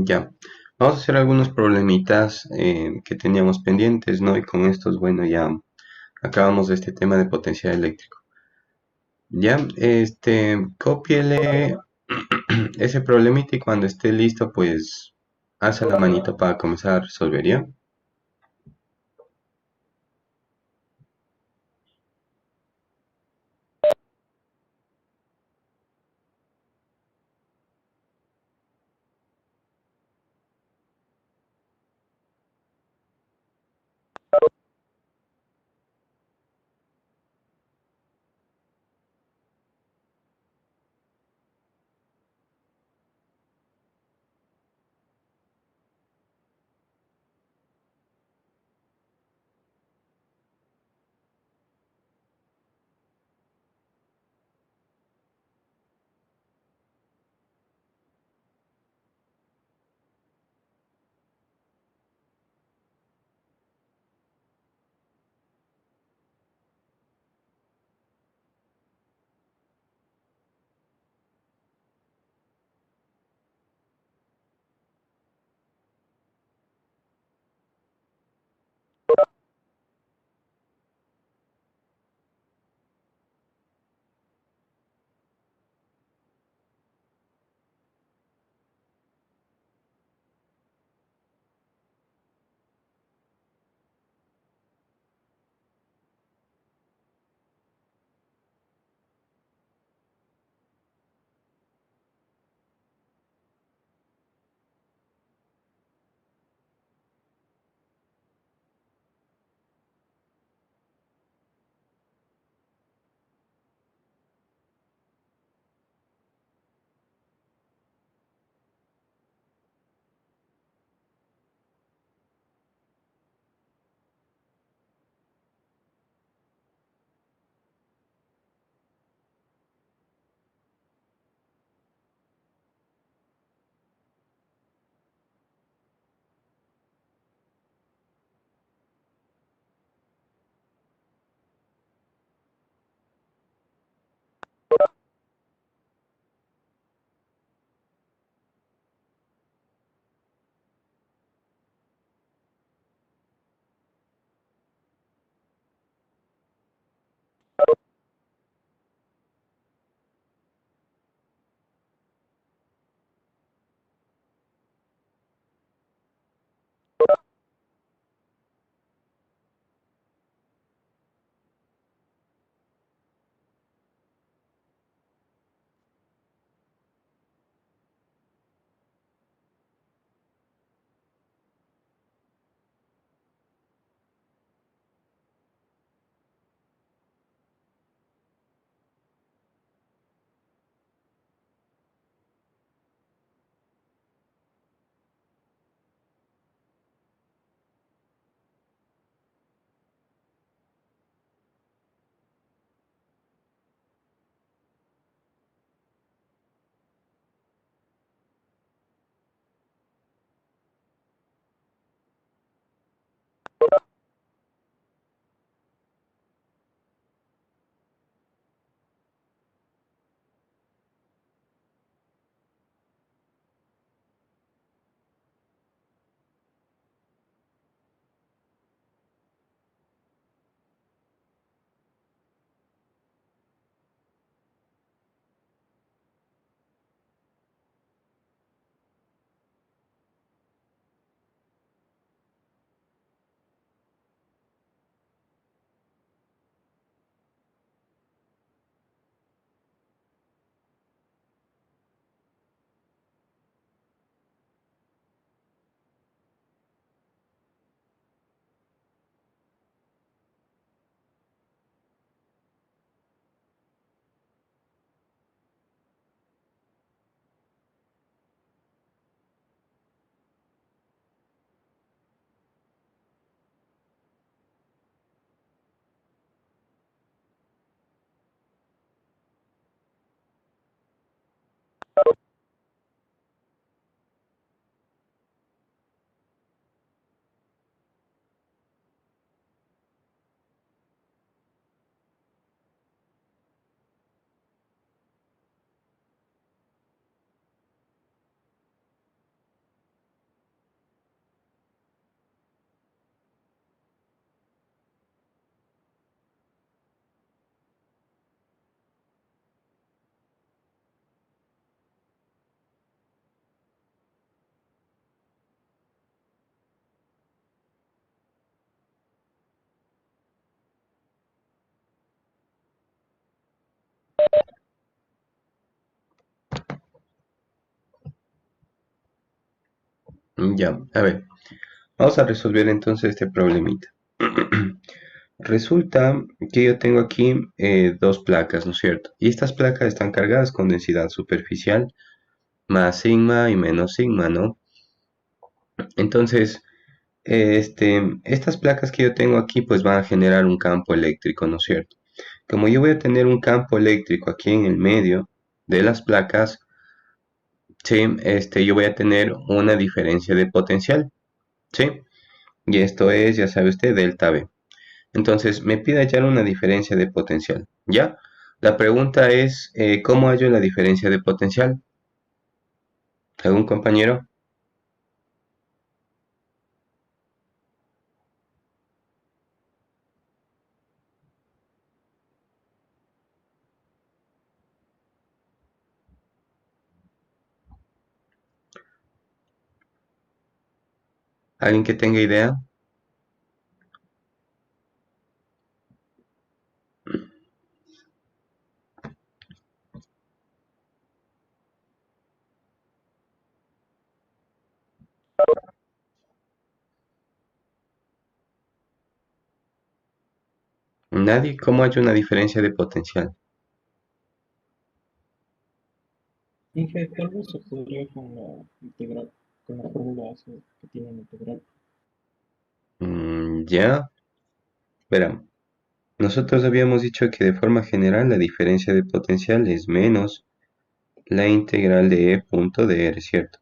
Ya, vamos a hacer algunos problemitas que teníamos pendientes, ¿no? Y con estos, bueno, ya acabamos este tema de potencial eléctrico. Ya, cópiele ese problemita y cuando esté listo, pues hace la manito para comenzar a resolver, ¿ya? Ya, a ver, vamos a resolver entonces este problemita. Resulta que yo tengo aquí dos placas, ¿no es cierto? Y estas placas están cargadas con densidad superficial más sigma y menos sigma, ¿no? Entonces, estas placas que yo tengo aquí pues van a generar un campo eléctrico, ¿no es cierto? Como yo voy a tener un campo eléctrico aquí en el medio de las placas, sí, yo voy a tener una diferencia de potencial, ¿sí? Y esto es, ya sabe usted, delta V. Entonces, me pide hallar una diferencia de potencial, ¿ya? La pregunta es, ¿cómo hallo la diferencia de potencial? ¿Algún compañero? ¿Alguien que tenga idea? ¿Nadie? ¿Cómo hallo una diferencia de potencial? Dije, tal vez se podría con la integral, con la fórmula esa que tiene la integral. Ya, verán. Nosotros habíamos dicho que de forma general la diferencia de potencial es menos la integral de E punto de R, ¿cierto?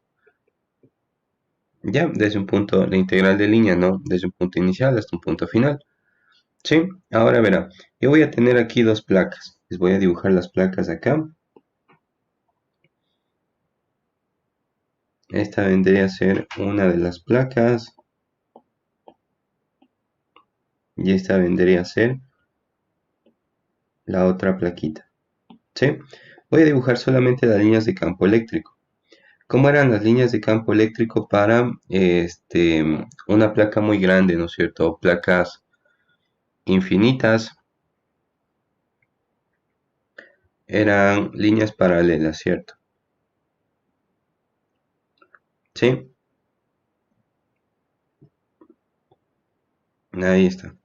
Ya, desde un punto, la integral de línea, ¿no? Desde un punto inicial hasta un punto final. Sí, ahora verá, yo voy a tener aquí dos placas. Les voy a dibujar las placas acá. Esta vendría a ser una de las placas y esta vendría a ser la otra plaquita. ¿Sí? Voy a dibujar solamente las líneas de campo eléctrico. ¿Cómo eran las líneas de campo eléctrico para una placa muy grande, ¿no es cierto? Placas infinitas eran líneas paralelas, ¿cierto? ¿Sí? Ahí está.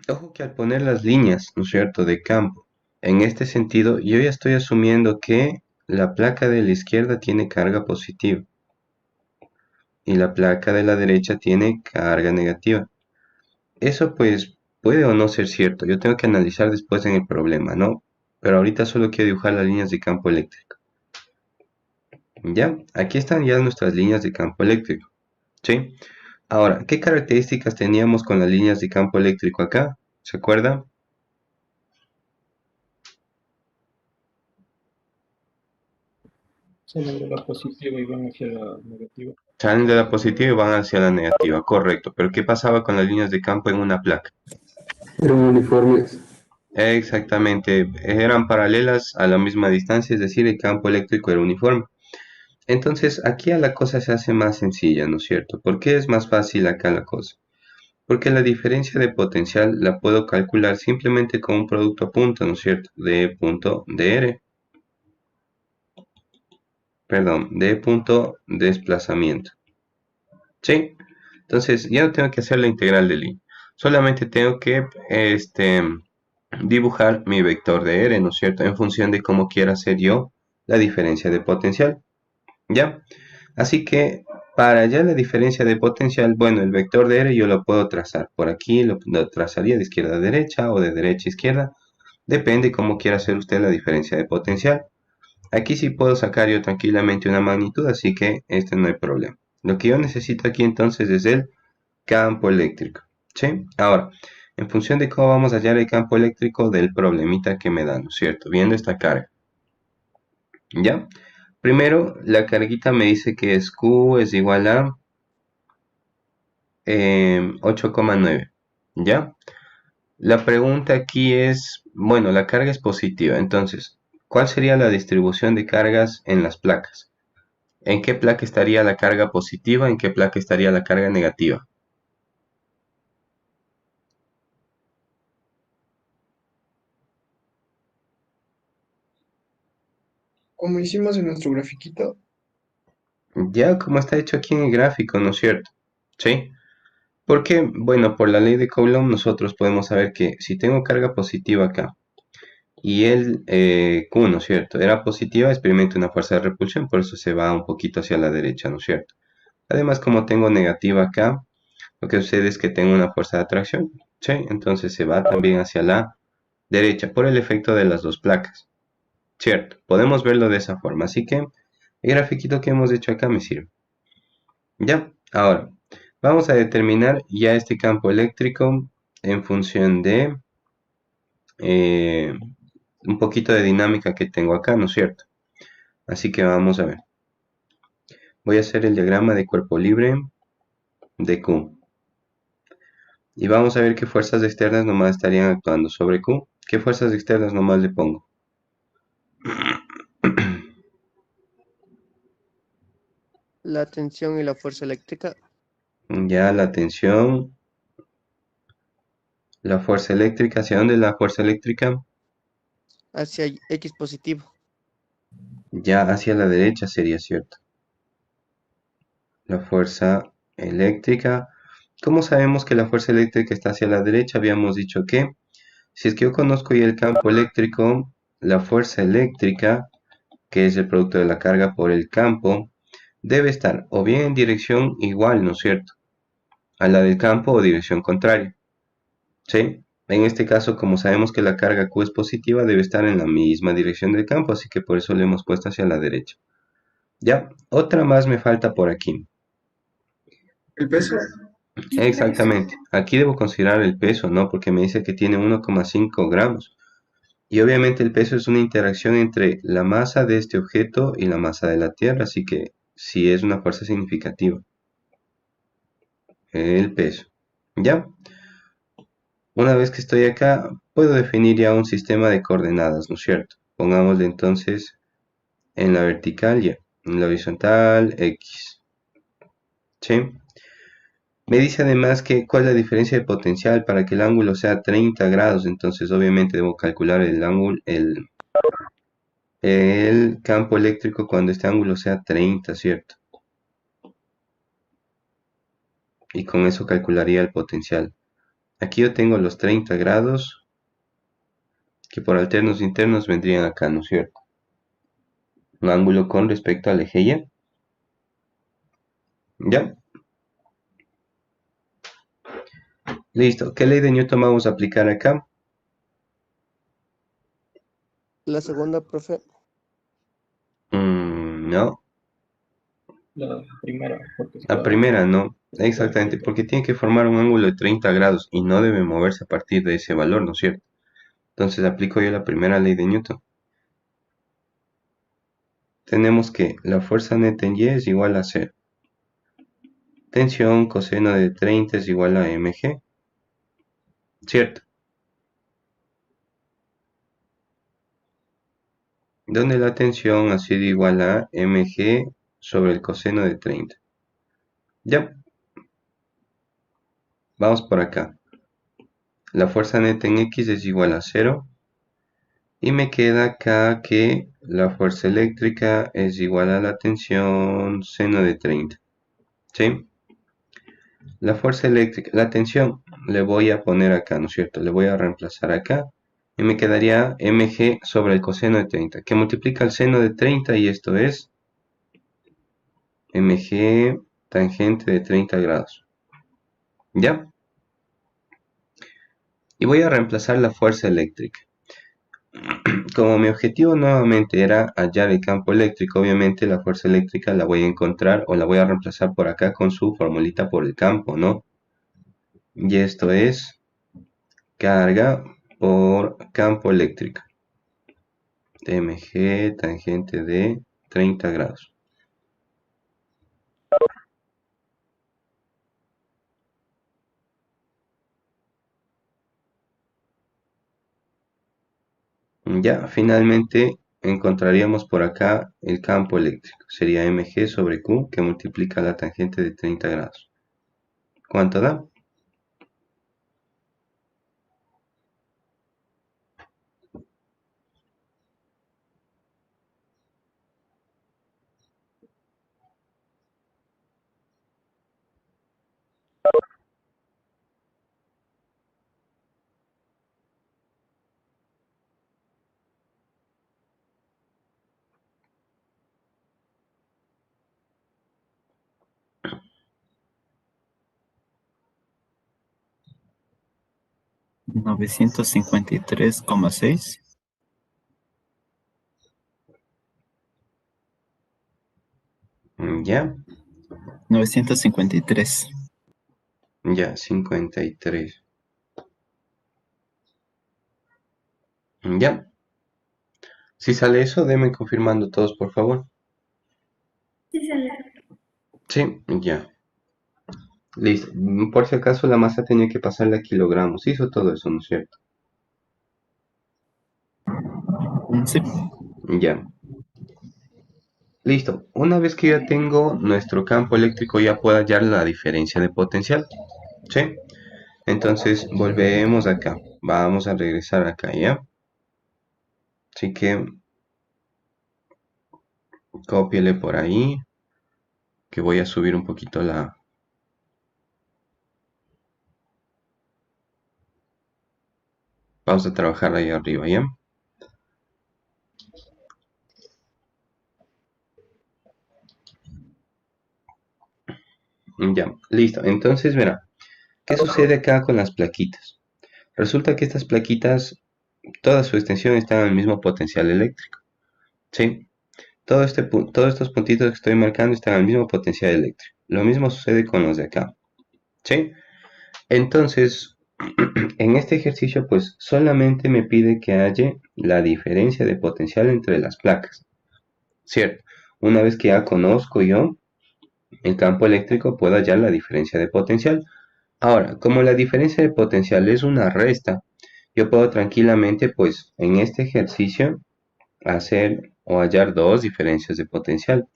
Ojo que al poner las líneas, ¿no es cierto?, de campo, en este sentido, yo ya estoy asumiendo que la placa de la izquierda tiene carga positiva y la placa de la derecha tiene carga negativa. Eso pues puede o no ser cierto, yo tengo que analizar después en el problema, ¿no? Pero ahorita solo quiero dibujar las líneas de campo eléctrico. ¿Ya? Aquí están ya nuestras líneas de campo eléctrico, ¿sí? Ahora, ¿qué características teníamos con las líneas de campo eléctrico acá? ¿Se acuerda? Salen de la positiva y van hacia la negativa. Salen de la positiva y van hacia la negativa, correcto. Pero ¿qué pasaba con las líneas de campo en una placa? Eran uniformes. Exactamente, eran paralelas a la misma distancia, es decir, el campo eléctrico era uniforme. Entonces, aquí a la cosa se hace más sencilla, ¿no es cierto? ¿Por qué es más fácil acá la cosa? Porque la diferencia de potencial la puedo calcular simplemente con un producto a punto, ¿no es cierto? De punto dr, perdón, de punto desplazamiento. ¿Sí? Entonces, ya no tengo que hacer la integral de línea. Solamente tengo que dibujar mi vector de R, ¿no es cierto? En función de cómo quiera hacer yo la diferencia de potencial. ¿Ya? Así que para hallar la diferencia de potencial, bueno, el vector de R yo lo puedo trazar. Por aquí lo trazaría de izquierda a derecha o de derecha a izquierda. Depende cómo quiera hacer usted la diferencia de potencial. Aquí sí puedo sacar yo tranquilamente una magnitud, así que este no hay problema. Lo que yo necesito aquí entonces es el campo eléctrico. ¿Sí? Ahora, en función de cómo vamos a hallar el campo eléctrico del problemita que me da, ¿no es cierto? Viendo esta carga. ¿Ya? Primero, la carguita me dice que es Q es igual a 8,9. ¿Ya? La pregunta aquí es, bueno, la carga es positiva, entonces, ¿cuál sería la distribución de cargas en las placas? ¿En qué placa estaría la carga positiva? ¿En qué placa estaría la carga negativa? Como hicimos en nuestro grafiquito, Ya como está hecho aquí en el gráfico, ¿no es cierto? ¿Sí? Porque, bueno, por la ley de Coulomb nosotros podemos saber que si tengo carga positiva acá y el Q, ¿no es cierto? Era positiva, experimento una fuerza de repulsión, por eso se va un poquito hacia la derecha, ¿no es cierto? Además, como tengo negativa acá, lo que sucede es que tengo una fuerza de atracción, ¿sí? Entonces se va también hacia la derecha por el efecto de las dos placas, ¿cierto? Podemos verlo de esa forma, así que el grafiquito que hemos hecho acá me sirve. Ya, ahora vamos a determinar ya este campo eléctrico en función de eh, un poquito de dinámica que tengo acá, ¿no es cierto? Así que vamos a ver. Voy a hacer el diagrama de cuerpo libre de Q. Y vamos a ver qué fuerzas externas nomás estarían actuando sobre Q. ¿Qué fuerzas externas nomás le pongo? La tensión y la fuerza eléctrica Ya la tensión, la fuerza eléctrica. ¿Hacia dónde es la fuerza eléctrica? hacia X positivo. Ya hacia la derecha sería, ¿cierto? La fuerza eléctrica. ¿Cómo sabemos que la fuerza eléctrica está hacia la derecha? Habíamos dicho que si es que yo conozco ya el campo eléctrico, la fuerza eléctrica, que es el producto de la carga por el campo, debe estar o bien en dirección igual, ¿no es cierto?, a la del campo o dirección contraria. ¿Sí? En este caso, como sabemos que la carga Q es positiva, debe estar en la misma dirección del campo, así que por eso le hemos puesto hacia la derecha. Ya, otra más me falta por aquí. El peso. Exactamente. Aquí debo considerar el peso, ¿no? Porque me dice que tiene 1,5 gramos. Y obviamente el peso es una interacción entre la masa de este objeto y la masa de la Tierra, así que sí es una fuerza significativa. El peso. ¿Ya? Una vez que estoy acá, puedo definir ya un sistema de coordenadas, ¿no es cierto? Pongámosle entonces en la vertical y en la horizontal X. ¿Sí? Me dice además que cuál es la diferencia de potencial para que el ángulo sea 30 grados, entonces obviamente debo calcular el ángulo, el campo eléctrico cuando este ángulo sea 30, ¿cierto? Y con eso calcularía el potencial. Aquí yo tengo los 30 grados que por alternos internos vendrían acá, ¿no es cierto? Un ángulo con respecto al eje Y. ¿Ya? Listo. ¿Qué ley de Newton vamos a aplicar acá? La segunda, profe, No. La primera, porque La está, primera no. está Exactamente, escrito. porque tiene que formar un ángulo de 30 grados y no debe moverse a partir de ese valor, ¿no es cierto? Entonces aplico yo la primera ley de Newton. Tenemos que la fuerza neta en Y es igual a 0. Tensión coseno de 30 es igual a mg, ¿cierto? Donde la tensión ha sido igual a mg sobre el coseno de 30. Ya, vamos por acá. La fuerza neta en X es igual a 0. Y me queda acá que la fuerza eléctrica es igual a la tensión seno de 30. ¿Sí? La fuerza eléctrica, la tensión, le voy a poner acá, ¿no es cierto? Le voy a reemplazar acá. Y me quedaría mg sobre el coseno de 30, que multiplica el seno de 30 y esto es mg tangente de 30 grados. ¿Ya? Y voy a reemplazar la fuerza eléctrica. Como mi objetivo nuevamente era hallar el campo eléctrico, obviamente la fuerza eléctrica la voy a encontrar o la voy a reemplazar por acá con su formulita por el campo, ¿no? Y esto es carga por campo eléctrico. mg tangente de 30 grados. Ya, finalmente encontraríamos por acá el campo eléctrico. Sería mg sobre q que multiplica la tangente de 30 grados. ¿Cuánto da? 953,6. Ya, 953. ya, 53. Ya. Si sale eso, denme confirmando todos, por favor. Sí, ya. Listo. Por si acaso la masa tenía que pasarle a kilogramos. Hizo todo eso, ¿no es cierto? Sí. Ya. Listo. Una vez que ya tengo nuestro campo eléctrico, ya puedo hallar la diferencia de potencial. ¿Sí? Entonces, volvemos acá. Vamos a regresar acá, ¿ya? Así que, cópiele por ahí. Que voy a subir un poquito la... Vamos a trabajar ahí arriba, ¿ya? Ya, listo. Entonces, verá, ¿qué sucede acá con las plaquitas? Resulta que estas plaquitas, toda su extensión está en el mismo potencial eléctrico. ¿Sí? Todos estos puntitos que estoy marcando están al mismo potencial eléctrico. Lo mismo sucede con los de acá. ¿Sí? Entonces, en este ejercicio, pues solamente me pide que haya la diferencia de potencial entre las placas. ¿Cierto? Una vez que ya conozco yo el campo eléctrico, puedo hallar la diferencia de potencial. Ahora, como la diferencia de potencial es una resta, yo puedo tranquilamente, pues, en este ejercicio, hacer o hallar dos diferencias de potencial.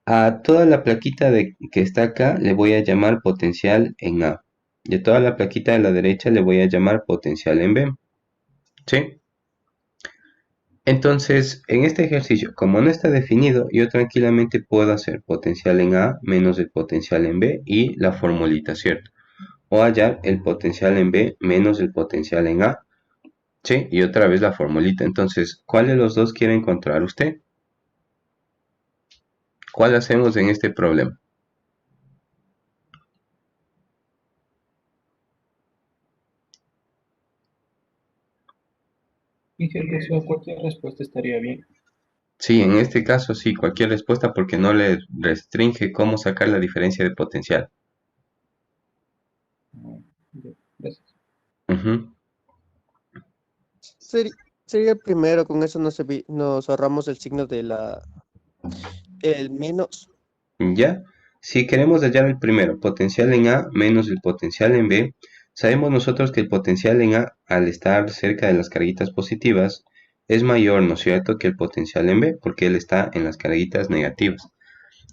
A toda la plaquita que está acá le voy a llamar potencial en A. Y a toda la plaquita de la derecha le voy a llamar potencial en B. ¿Sí? Entonces, en este ejercicio, como no está definido, yo tranquilamente puedo hacer potencial en A menos el potencial en B y la formulita, ¿cierto? O hallar el potencial en B menos el potencial en A. ¿Sí? Y otra vez la formulita. Entonces, ¿cuál de los dos quiere encontrar usted? ¿Cuál hacemos en este problema? Injerencia, cualquier respuesta estaría bien. Sí, en este caso sí, cualquier respuesta porque no le restringe cómo sacar la diferencia de potencial. Gracias. Ujú. Sería el primero, con eso nos ahorramos el signo de el menos. ¿Ya? Si queremos hallar el primero, potencial en A menos el potencial en B, sabemos nosotros que el potencial en A, al estar cerca de las carguitas positivas, es mayor, ¿no es cierto?, que el potencial en B, porque él está en las carguitas negativas.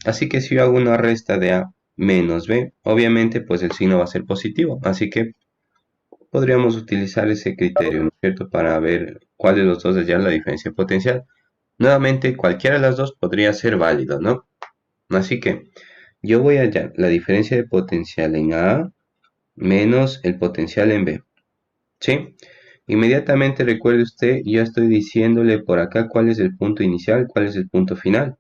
Así que si yo hago una resta de A menos B, obviamente pues el signo va a ser positivo. Así que podríamos utilizar ese criterio, ¿no es cierto?, para ver cuál de los dos hallar la diferencia potencial. Nuevamente, cualquiera de las dos podría ser válido, ¿no? Así que yo voy a hallar la diferencia de potencial en A menos el potencial en B. ¿Sí? Inmediatamente recuerde usted, yo estoy diciéndole por acá cuál es el punto inicial, cuál es el punto final.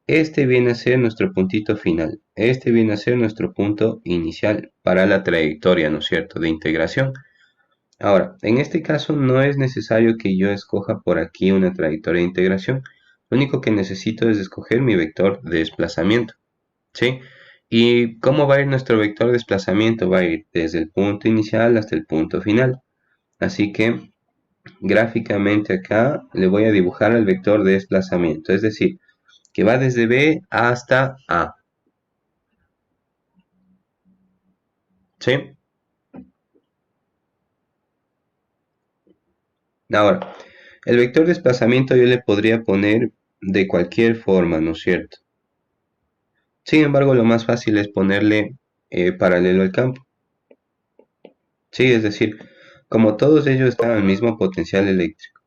Este viene a ser nuestro puntito final. Este viene a ser nuestro punto inicial para la trayectoria, ¿no es cierto?, de integración. Ahora, en este caso no es necesario que yo escoja por aquí una trayectoria de integración. Lo único que necesito es escoger mi vector de desplazamiento. ¿Sí? ¿Y cómo va a ir nuestro vector de desplazamiento? Va a ir desde el punto inicial hasta el punto final. Así que gráficamente acá le voy a dibujar el vector de desplazamiento. Es decir, que va desde B hasta A. ¿Sí? Ahora, el vector de desplazamiento yo le podría poner de cualquier forma, ¿no es cierto? Sin embargo, lo más fácil es ponerle paralelo al campo. Sí, es decir, como todos ellos están al mismo potencial eléctrico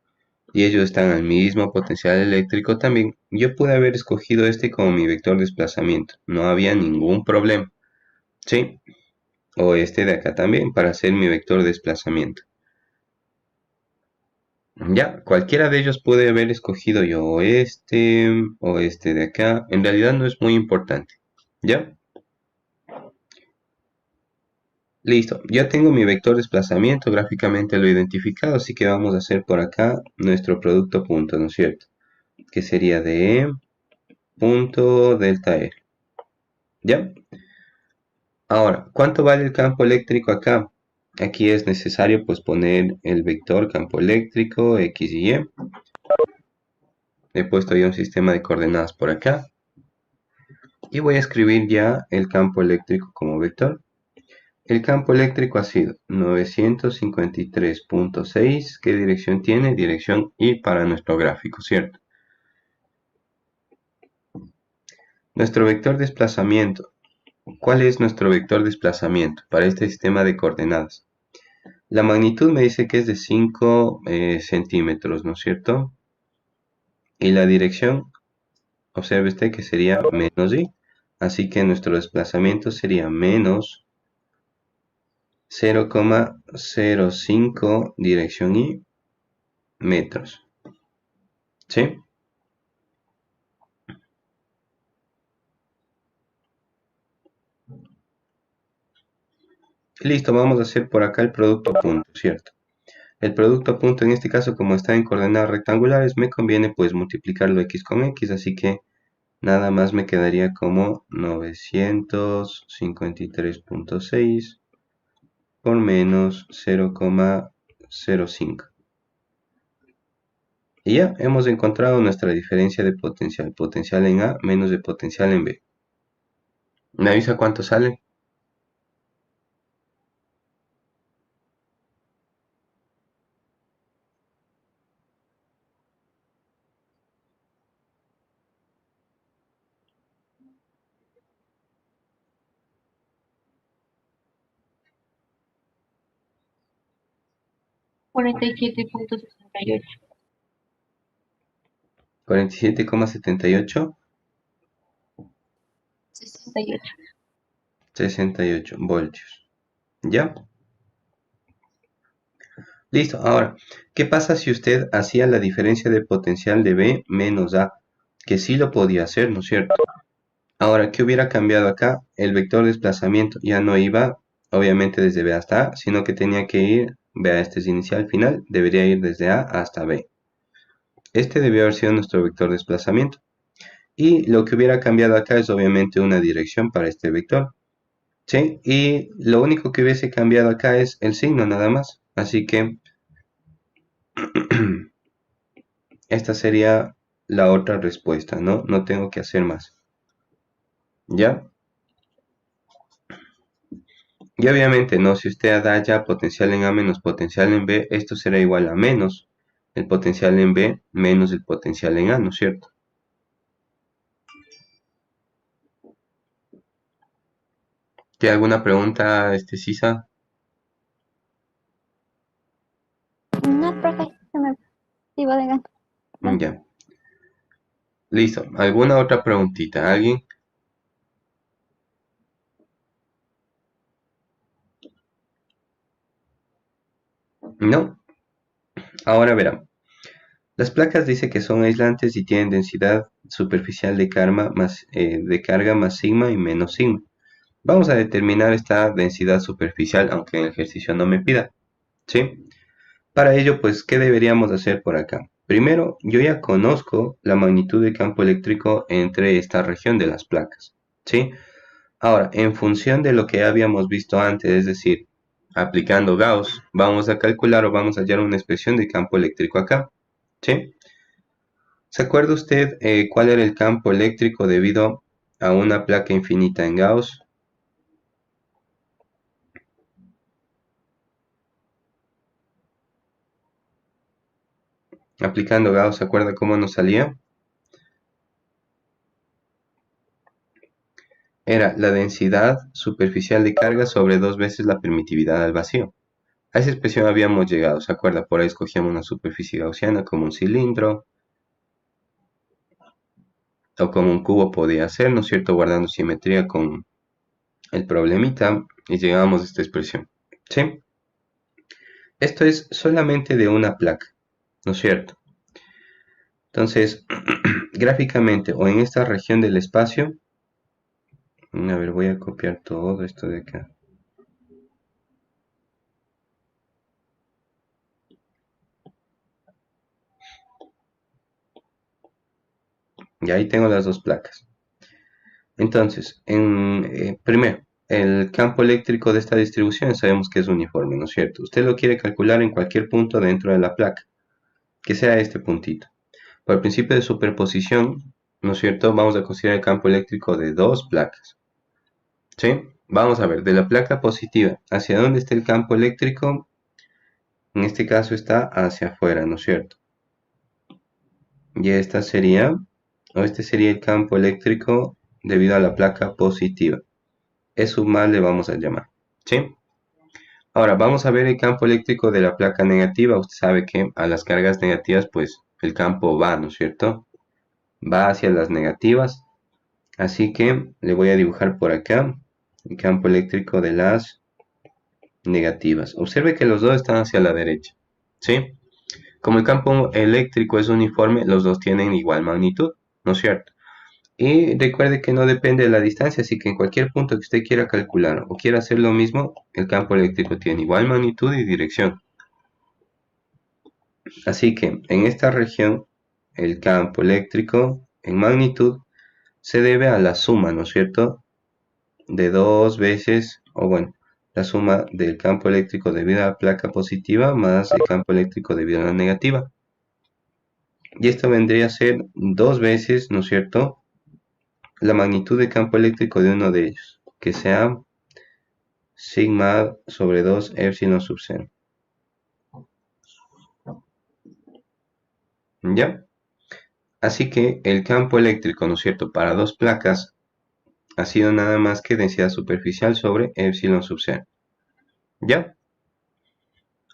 y ellos están al mismo potencial eléctrico también, yo pude haber escogido este como mi vector de desplazamiento. No había ningún problema. ¿Sí? O este de acá también para hacer mi vector de desplazamiento. Ya, cualquiera de ellos puede haber escogido yo o este de acá. En realidad no es muy importante. ¿Ya? Listo, ya tengo mi vector desplazamiento, gráficamente lo he identificado, así que vamos a hacer por acá nuestro producto punto, ¿no es cierto? Que sería de E punto delta R. ¿Ya? Ahora, ¿cuánto vale el campo eléctrico acá? Aquí es necesario pues poner el vector campo eléctrico X y Y. He puesto ya un sistema de coordenadas por acá. Y voy a escribir ya el campo eléctrico como vector. El campo eléctrico ha sido 953.6. ¿Qué dirección tiene? Dirección Y para nuestro gráfico, ¿cierto? Nuestro vector desplazamiento. ¿Cuál es nuestro vector desplazamiento para este sistema de coordenadas? La magnitud me dice que es de 5 centímetros, ¿no es cierto? Y la dirección, observe usted que sería menos y. Así que nuestro desplazamiento sería menos 0,05 dirección y metros. ¿Sí? Listo, vamos a hacer por acá el producto punto, ¿cierto? El producto punto en este caso, como está en coordenadas rectangulares, me conviene pues multiplicarlo x con x, así que nada más me quedaría como 953.6 por menos 0,05. Y ya hemos encontrado nuestra diferencia de potencial. Potencial en A menos de potencial en B. ¿Me avisa cuánto sale? Cuarenta y siete punto sesenta y ocho. 47,78. 68. 68 voltios. ¿Ya? Listo. Ahora, ¿qué pasa si usted hacía la diferencia de potencial de B menos A? Que sí lo podía hacer, ¿no es cierto? Ahora, ¿qué hubiera cambiado acá? El vector de desplazamiento ya no iba, obviamente, desde B hasta A, sino que tenía que ir, vea, este es inicial, final, debería ir desde A hasta B. Este debió haber sido nuestro vector de desplazamiento. Y lo que hubiera cambiado acá es obviamente una dirección para este vector. ¿Sí? Y lo único que hubiese cambiado acá es el signo nada más. Así que esta sería la otra respuesta, ¿no? No tengo que hacer más. ¿Ya? Y obviamente, ¿no? Si usted da ya potencial en A menos potencial en B, esto será igual a menos el potencial en B menos el potencial en A, ¿no es cierto? ¿Tiene alguna pregunta, Sisa? No, profe, se me iba de gato. Ya. Listo. ¿Alguna otra preguntita? ¿Alguien? ¿No? Ahora verán. Las placas dice que son aislantes y tienen densidad superficial de carga más sigma y menos sigma. Vamos a determinar esta densidad superficial, aunque en el ejercicio no me pida. ¿Sí? Para ello, pues, ¿qué deberíamos hacer por acá? Primero, yo ya conozco la magnitud de campo eléctrico entre esta región de las placas. ¿Sí? Ahora, en función de lo que habíamos visto antes, es decir, aplicando Gauss, vamos a calcular o vamos a hallar una expresión de campo eléctrico acá. ¿Sí? ¿Se acuerda usted cuál era el campo eléctrico debido a una placa infinita en Gauss? Aplicando Gauss, ¿se acuerda cómo nos salía? Era la densidad superficial de carga sobre 2 veces la permitividad al vacío. A esa expresión habíamos llegado, ¿se acuerda? Por ahí escogíamos una superficie gaussiana como un cilindro o como un cubo podía ser, ¿no es cierto? Guardando simetría con el problemita y llegábamos a esta expresión. ¿Sí? Esto es solamente de una placa, ¿no es cierto? Entonces, gráficamente o en esta región del espacio, a ver, voy a copiar todo esto de acá. Y ahí tengo las dos placas. Entonces, primero, el campo eléctrico de esta distribución sabemos que es uniforme, ¿no es cierto? Usted lo quiere calcular en cualquier punto dentro de la placa, que sea este puntito. Por el principio de superposición, ¿no es cierto? Vamos a considerar el campo eléctrico de dos placas. ¿Sí? Vamos a ver, de la placa positiva, ¿hacia dónde está el campo eléctrico? En este caso está hacia afuera, ¿no es cierto? Y esta sería, o este sería el campo eléctrico debido a la placa positiva. Eso más le vamos a llamar. ¿Sí? Ahora vamos a ver el campo eléctrico de la placa negativa. Usted sabe que a las cargas negativas, pues el campo va, ¿no es cierto? Va hacia las negativas. Así que le voy a dibujar por acá el campo eléctrico de las negativas. Observe que los dos están hacia la derecha. ¿Sí? Como el campo eléctrico es uniforme, los dos tienen igual magnitud, ¿no es cierto? Y recuerde que no depende de la distancia, así que en cualquier punto que usted quiera calcular o quiera hacer lo mismo, el campo eléctrico tiene igual magnitud y dirección. Así que en esta región, el campo eléctrico en magnitud se debe a la suma, ¿no es cierto? De dos veces, o bueno, la suma del campo eléctrico debido a la placa positiva más el campo eléctrico debido a la negativa. Y esto vendría a ser dos veces, ¿no es cierto?, la magnitud de campo eléctrico de uno de ellos, que sea sigma sobre 2 epsilon sub 0. ¿Ya? Así que el campo eléctrico, ¿no es cierto?, para dos placas ha sido nada más que densidad superficial sobre epsilon sub 0. ¿Ya?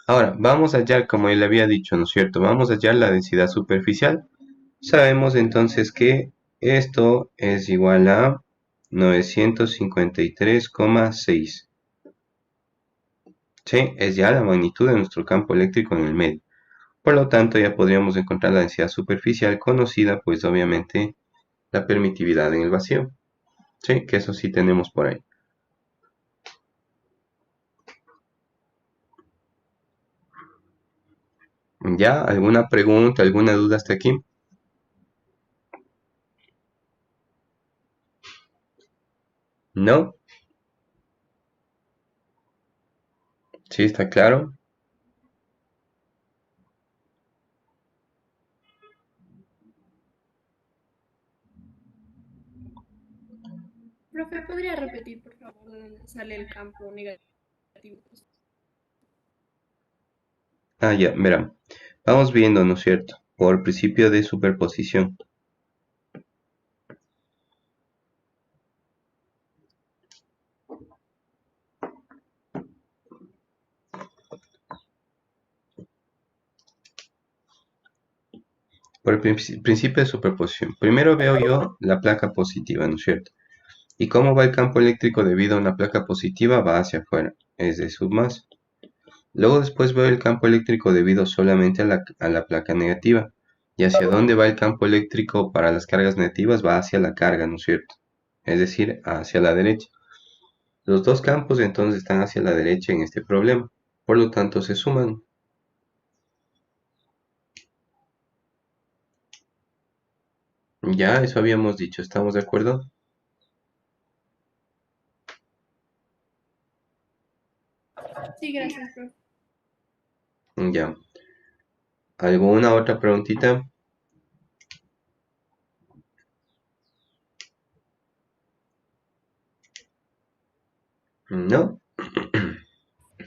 Ahora, vamos a hallar, como él había dicho, ¿no es cierto?, vamos a hallar la densidad superficial. Sabemos entonces que esto es igual a 953,6. ¿Sí? Es ya la magnitud de nuestro campo eléctrico en el medio. Por lo tanto, ya podríamos encontrar la densidad superficial conocida, pues obviamente la permitividad en el vacío. ¿Sí? Que eso sí tenemos por ahí. ¿Ya? ¿Alguna pregunta, alguna duda hasta aquí? ¿No? ¿Sí está claro? Profe, ¿podría repetir, por favor, de dónde sale el campo negativo? Ah, ya, verán. Vamos viendo, ¿no es cierto? Por principio de superposición. Por el principio de superposición. Primero veo yo la placa positiva, ¿no es cierto? ¿Y cómo va el campo eléctrico debido a una placa positiva? Va hacia afuera, es de sub más. Luego después veo el campo eléctrico debido solamente a la placa negativa. ¿Y hacia dónde va el campo eléctrico para las cargas negativas? Va hacia la carga, ¿no es cierto? Es decir, hacia la derecha. Los dos campos entonces están hacia la derecha en este problema. Por lo tanto, se suman. Ya, eso habíamos dicho, ¿estamos de acuerdo? Sí, gracias, profe. Ya. ¿Alguna otra preguntita? ¿No?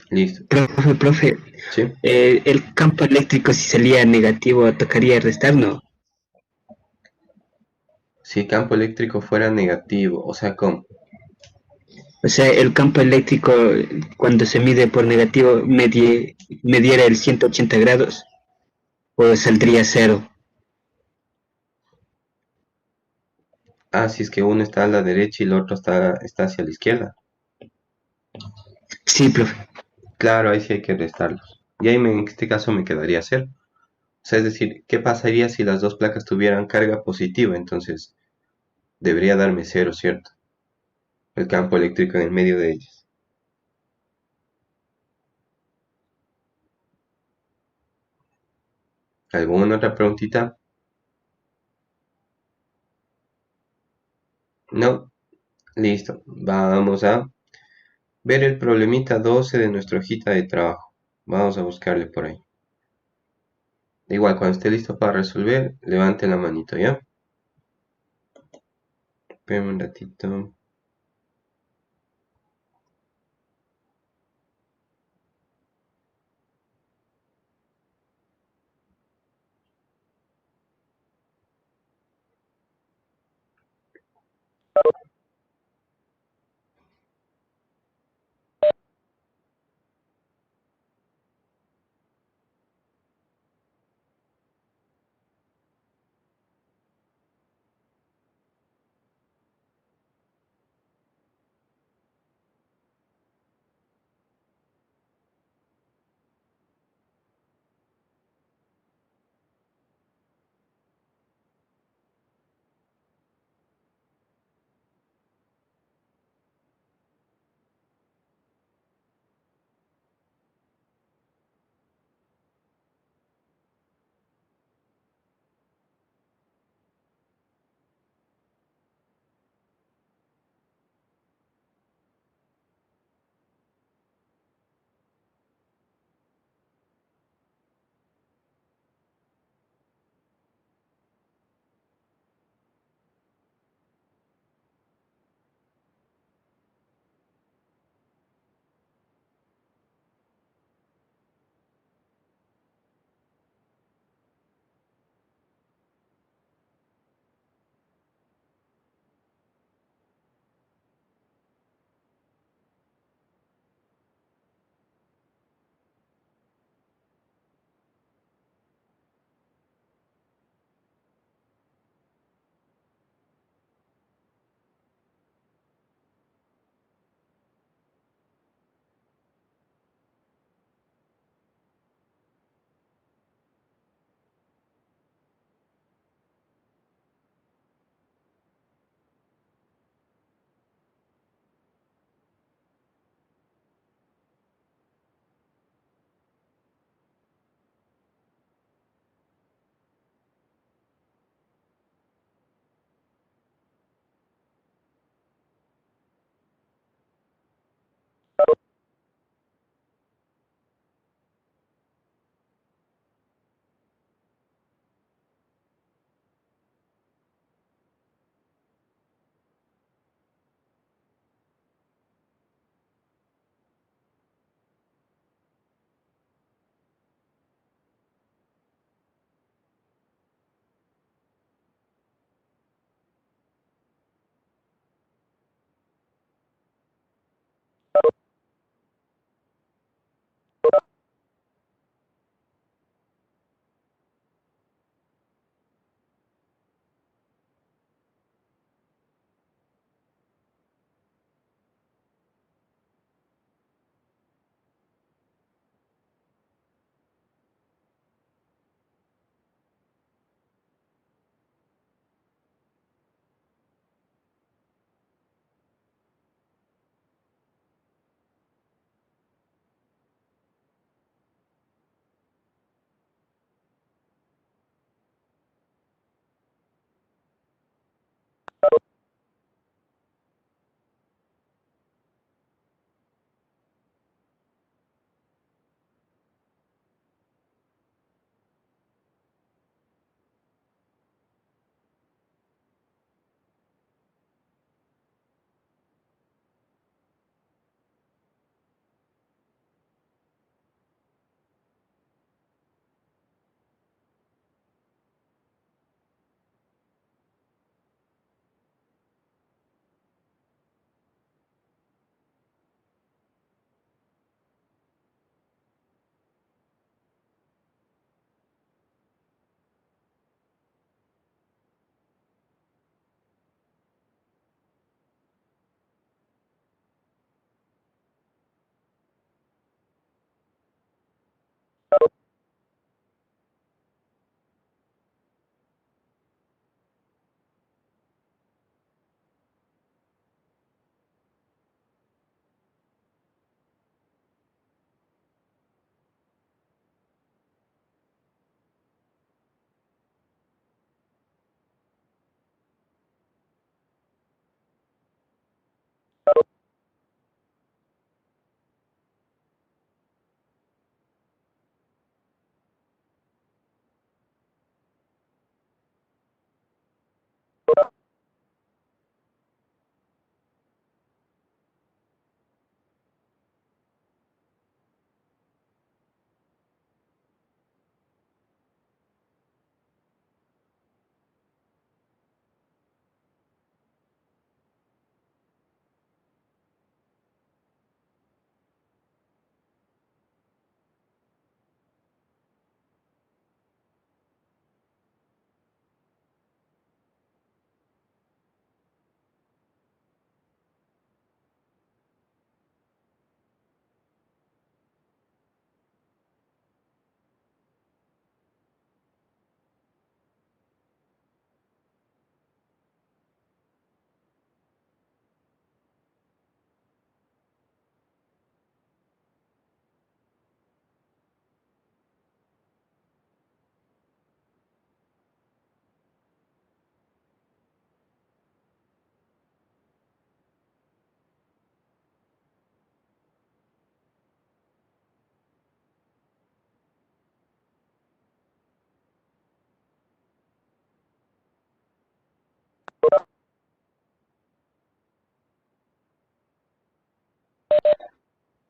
Listo. Profe, ¿Sí? el campo eléctrico si salía negativo tocaría restar, ¿no? Si el campo eléctrico fuera negativo, o sea, ¿cómo? O sea, el campo eléctrico cuando se mide por negativo mediera el 180 grados o saldría cero. Ah, si es que uno está a la derecha y el otro está hacia la izquierda. Sí, profe. Claro, ahí sí hay que restarlos. Y ahí en este caso me quedaría cero. O sea, es decir, ¿qué pasaría si las dos placas tuvieran carga positiva? Entonces, debería darme cero, ¿cierto? El campo eléctrico en el medio de ellas. ¿Alguna otra preguntita? No, listo. Vamos a ver el problemita 12 de nuestra hojita de trabajo. Vamos a buscarle por ahí. Igual, cuando esté listo para resolver, levante la manito, ¿ya? Espérame un ratito.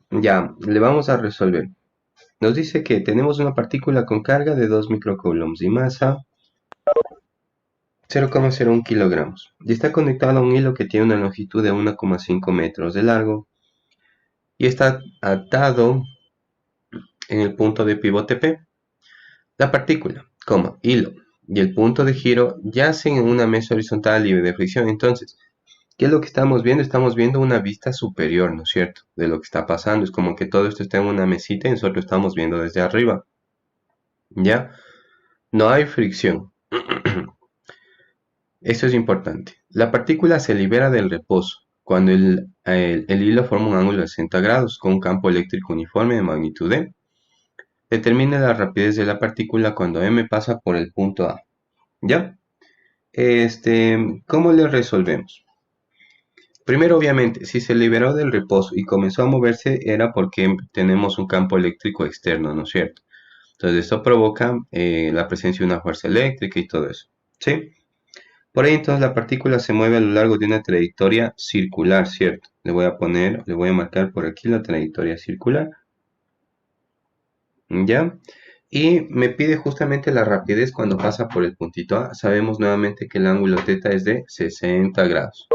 Ya, le vamos a resolver. Nos dice que tenemos una partícula con carga de 2 microcoulombs y masa 0,01 kilogramos. Y está conectado a un hilo que tiene una longitud de 1,5 metros de largo y está atado en el punto de pivote P. La partícula, hilo y el punto de giro yacen en una mesa horizontal libre de fricción. Entonces, ¿qué es lo que estamos viendo? Estamos viendo una vista superior, ¿no es cierto? De lo que está pasando. Es como que todo esto está en una mesita y nosotros estamos viendo desde arriba. ¿Ya? No hay fricción. Esto es importante. La partícula se libera del reposo cuando el hilo forma un ángulo de 60 grados con un campo eléctrico uniforme de magnitud E. Determina la rapidez de la partícula cuando M pasa por el punto A. ¿Ya? ¿Cómo le resolvemos? Primero, obviamente, si se liberó del reposo y comenzó a moverse era porque tenemos un campo eléctrico externo, ¿no es cierto? Entonces esto provoca la presencia de una fuerza eléctrica y todo eso, ¿sí? Por ahí entonces la partícula se mueve a lo largo de una trayectoria circular, ¿cierto? Le voy a marcar por aquí la trayectoria circular. ¿Ya? Y me pide justamente la rapidez cuando pasa por el puntito A. Sabemos nuevamente que el ángulo θ es de 60 grados.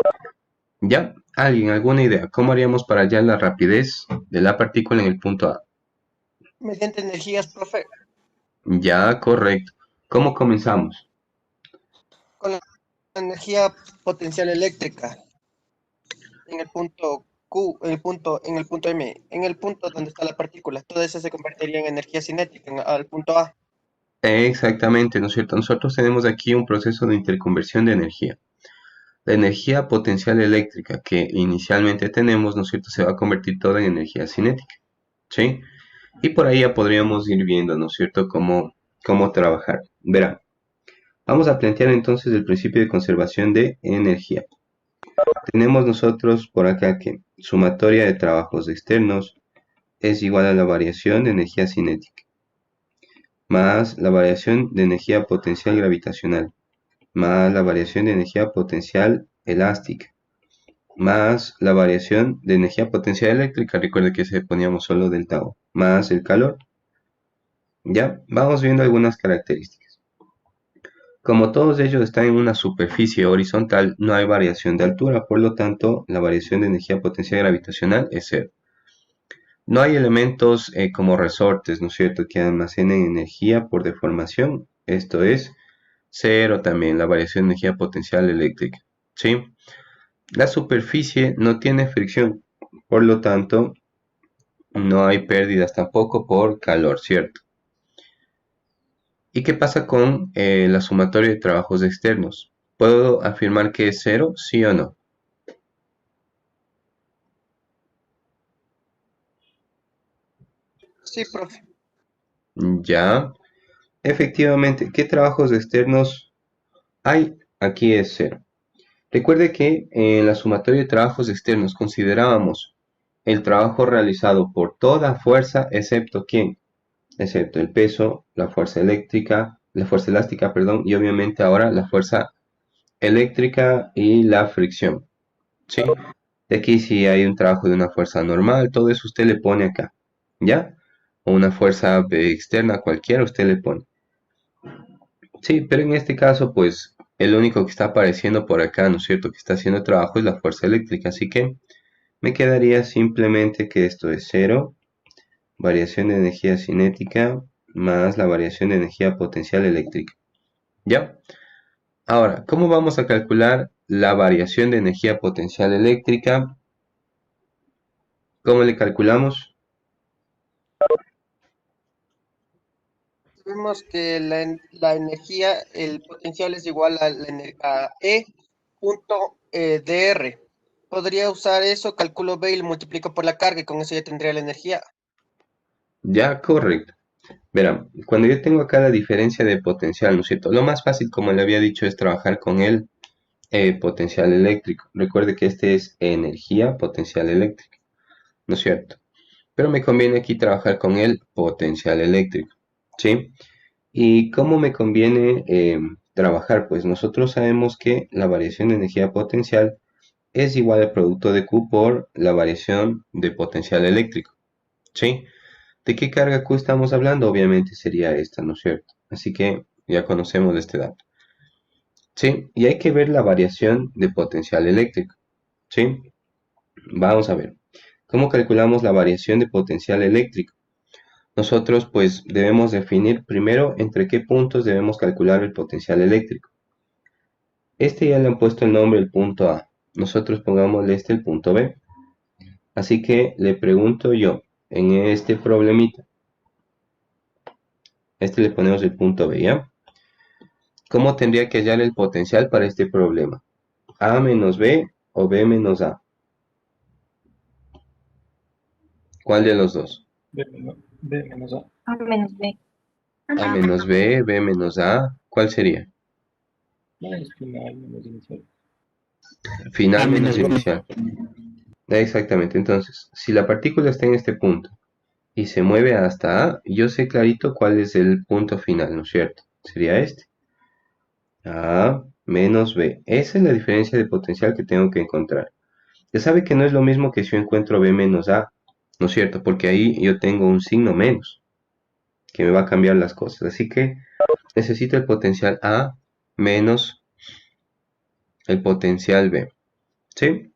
¿Ya? ¿Alguien, alguna idea? ¿Cómo haríamos para hallar la rapidez de la partícula en el punto A? Mediante energías, profe, Ya, correcto. ¿Cómo comenzamos? con la energía potencial eléctrica en el punto Q, en el punto M, en el punto donde está la partícula. Todo eso se convertiría en energía cinética al punto A. Exactamente, ¿no es cierto? Nosotros tenemos aquí un proceso de interconversión de energía. La energía potencial eléctrica que inicialmente tenemos, ¿no es cierto?, se va a convertir toda en energía cinética, ¿sí? Y por ahí ya podríamos ir viendo, ¿no es cierto?, cómo trabajar. Verá, vamos a plantear entonces el principio de conservación de energía. Tenemos nosotros por acá que sumatoria de trabajos externos es igual a la variación de energía cinética, más la variación de energía potencial gravitacional, más la variación de energía potencial elástica, más la variación de energía potencial eléctrica, recuerde que se poníamos solo del tau, más el calor. Ya, vamos viendo algunas características. Como todos ellos están en una superficie horizontal, no hay variación de altura, por lo tanto, la variación de energía potencial gravitacional es cero. No hay elementos como resortes, ¿no es cierto?, que almacenen energía por deformación. Esto es cero también, la variación de energía potencial eléctrica, ¿sí? La superficie no tiene fricción, por lo tanto, no hay pérdidas tampoco por calor, ¿cierto? ¿Y qué pasa con la sumatoria de trabajos externos? ¿Puedo afirmar que es cero, sí o no? Sí, profe. Ya, efectivamente, ¿qué trabajos externos hay? Aquí es cero. Recuerde que en la sumatoria de trabajos externos considerábamos el trabajo realizado por toda fuerza excepto ¿quién? Excepto el peso, la fuerza eléctrica, la fuerza elástica, perdón, y obviamente ahora la fuerza eléctrica y la fricción, ¿sí? De aquí si hay un trabajo de una fuerza normal, todo eso usted le pone acá, ¿ya? O una fuerza externa cualquiera usted le pone. Sí, pero en este caso, pues, el único que está apareciendo por acá, ¿no es cierto?, que está haciendo trabajo es la fuerza eléctrica, así que me quedaría simplemente que esto es cero, variación de energía cinética, más la variación de energía potencial eléctrica. ¿Ya? Ahora, ¿cómo vamos a calcular la variación de energía potencial eléctrica? ¿Cómo le calculamos? Vemos que la energía, el potencial es igual a E punto dr. Podría usar eso, calculo B y lo multiplico por la carga y con eso ya tendría la energía. Ya, correcto. Verán, cuando yo tengo acá la diferencia de potencial, ¿no es cierto? Lo más fácil, como le había dicho, es trabajar con el potencial eléctrico. Recuerde que este es energía potencial eléctrica, ¿no es cierto? Pero me conviene aquí trabajar con el potencial eléctrico, ¿sí? ¿Y cómo me conviene trabajar? Pues nosotros sabemos que la variación de energía potencial es igual al producto de Q por la variación de potencial eléctrico. ¿Sí? ¿De qué carga Q estamos hablando? Obviamente sería esta, ¿no es cierto? Así que ya conocemos este dato. ¿Sí? Y hay que ver la variación de potencial eléctrico. ¿Sí? Vamos a ver. ¿Cómo calculamos la variación de potencial eléctrico? Nosotros pues debemos definir primero entre qué puntos debemos calcular el potencial eléctrico. Este ya le han puesto el nombre el punto A. Nosotros pongámosle el punto B. Así que le pregunto yo, en este problemita, le ponemos el punto B, ¿ya? ¿Cómo tendría que hallar el potencial para este problema? ¿A menos B o B menos A? ¿Cuál de los dos? B menos A. A menos B. A menos B, B menos A. ¿Cuál sería? Menos final, menos inicial. Final A menos menos B. inicial. Exactamente. Entonces, si la partícula está en este punto y se mueve hasta A, yo sé clarito cuál es el punto final, ¿no es cierto? Sería este. A menos B. Esa es la diferencia de potencial que tengo que encontrar. Ya sabe que no es lo mismo que si yo encuentro B menos A, ¿no es cierto? Porque ahí yo tengo un signo menos, que me va a cambiar las cosas. Así que necesito el potencial A menos el potencial B. ¿Sí?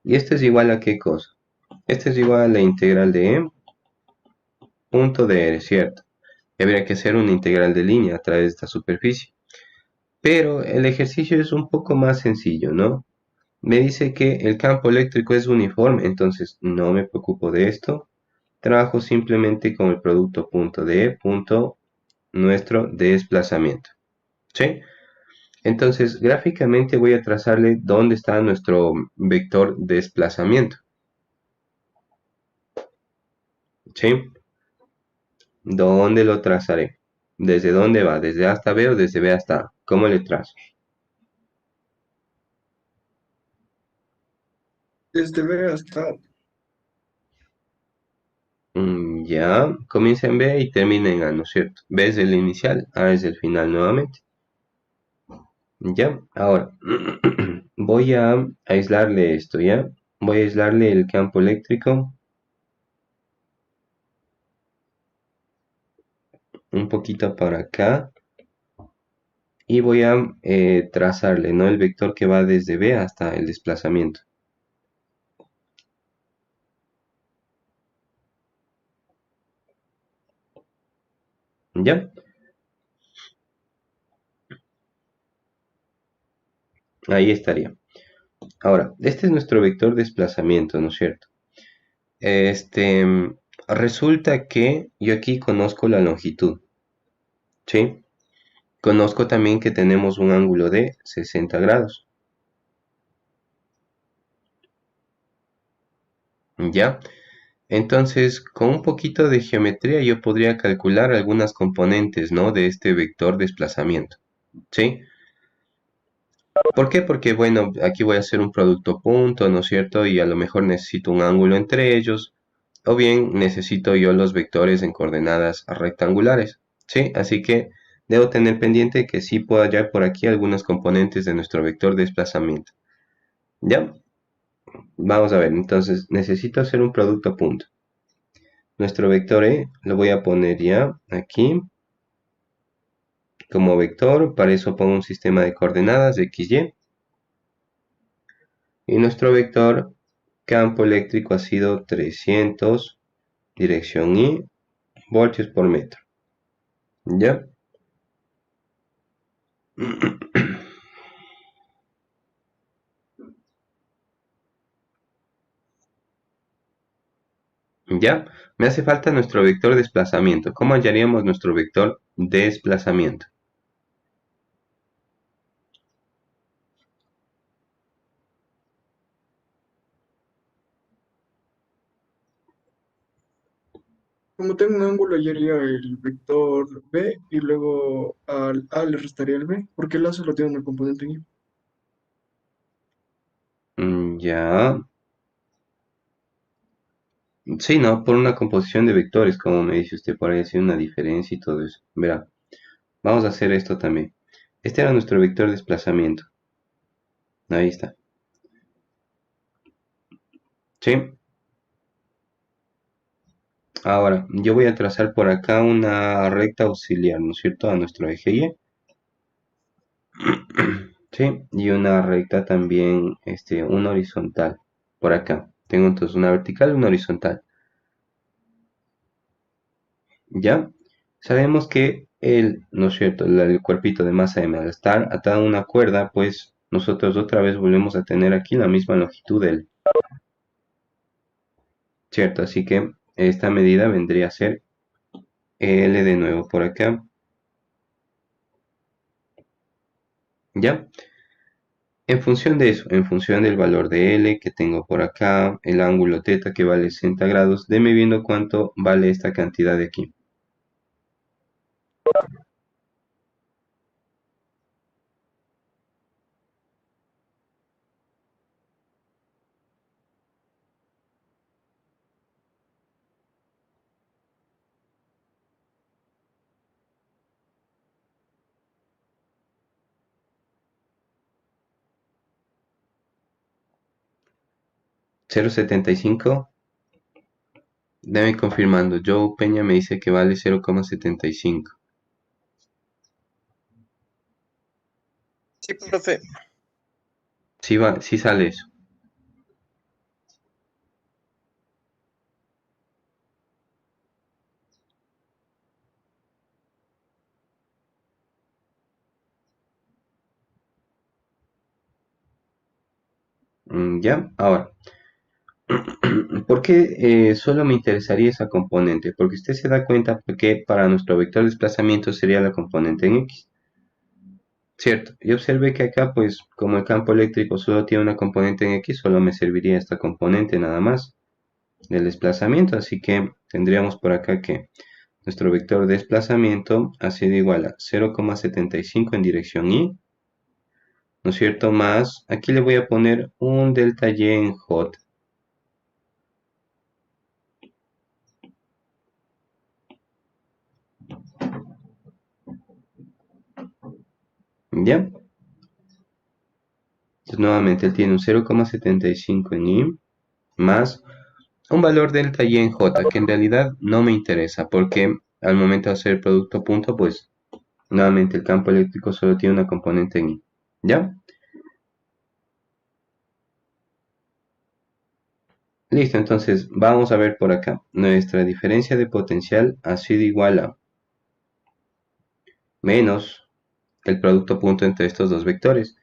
¿Y esto es igual a qué cosa? Esto es igual a la integral de E punto de R, ¿cierto? Y habría que hacer una integral de línea a través de esta superficie. Pero el ejercicio es un poco más sencillo, ¿no? Me dice que el campo eléctrico es uniforme, entonces no me preocupo de esto. Trabajo simplemente con el producto punto de E punto nuestro desplazamiento. ¿Sí? Entonces, gráficamente voy a trazarle dónde está nuestro vector desplazamiento. ¿Sí? ¿Dónde lo trazaré? ¿Desde dónde va? ¿Desde A hasta B o desde B hasta A? ¿Cómo le trazo? Desde B hasta A. Ya, comienza en B y termina en A, ¿no es cierto? B es el inicial, A es el final nuevamente. Ya, ahora voy a aislarle esto, ¿ya? Voy a aislarle el campo eléctrico un poquito para acá y voy a trazarle, ¿no? El vector que va desde B hasta el desplazamiento. ¿Ya? Ahí estaría. Ahora, este es nuestro vector desplazamiento, ¿no es cierto? Resulta que yo aquí conozco la longitud, ¿sí? Conozco también que tenemos un ángulo de 60 grados. ¿Ya? Entonces, con un poquito de geometría yo podría calcular algunas componentes, ¿no? De este vector desplazamiento, ¿sí? ¿Por qué? Porque, bueno, aquí voy a hacer un producto punto, ¿no es cierto? Y a lo mejor necesito un ángulo entre ellos, o bien necesito yo los vectores en coordenadas rectangulares, ¿sí? Así que debo tener pendiente que sí puedo hallar por aquí algunas componentes de nuestro vector desplazamiento. ¿Ya? Vamos a ver, entonces necesito hacer un producto punto. Nuestro vector E lo voy a poner ya aquí como vector, para eso pongo un sistema de coordenadas XY. Y nuestro vector campo eléctrico ha sido 300, dirección Y, voltios por metro. ¿Ya? ¿Ya? Me hace falta nuestro vector desplazamiento. ¿Cómo hallaríamos nuestro vector desplazamiento? Como tengo un ángulo, hallaría el vector B y luego al A le restaría el B, porque el A solo tiene una componente en Y. Ya. Sí, no, por una composición de vectores, como me dice usted por ahí, hace una diferencia y todo eso. Verá, vamos a hacer esto también. Este era nuestro vector desplazamiento. Ahí está. ¿Sí? Ahora, yo voy a trazar por acá una recta auxiliar, ¿no es cierto? A nuestro eje Y. ¿Sí? Y una recta también, una horizontal, por acá. Tengo entonces una vertical y una horizontal. ¿Ya? Sabemos que ¿no es cierto? El cuerpito de masa M al estar atado a una cuerda, pues nosotros otra vez volvemos a tener aquí la misma longitud del, ¿cierto? Así que esta medida vendría a ser L de nuevo por acá. ¿Ya? En función de eso, en función del valor de L que tengo por acá, el ángulo θ que vale 60 grados, deme viendo cuánto vale esta cantidad de aquí. ¿0,75? Deme confirmando. Joe Peña me dice que vale 0,75. Sí, profe. Sí sale eso. Ya, ahora, ¿por qué solo me interesaría esa componente? Porque usted se da cuenta que para nuestro vector de desplazamiento sería la componente en X. Cierto, y observe que acá, pues, como el campo eléctrico solo tiene una componente en X, solo me serviría esta componente nada más del desplazamiento, así que tendríamos por acá que nuestro vector de desplazamiento ha sido igual a 0,75 en dirección Y, ¿no es cierto? Más, aquí le voy a poner un delta Y en J. ¿Ya? Entonces nuevamente él tiene un 0,75 en Y más un valor delta Y en J, que en realidad no me interesa porque al momento de hacer el producto punto, pues nuevamente el campo eléctrico solo tiene una componente en Y. ¿Ya? Listo, entonces vamos a ver por acá. Nuestra diferencia de potencial ha sido igual a menos el producto punto entre estos dos vectores.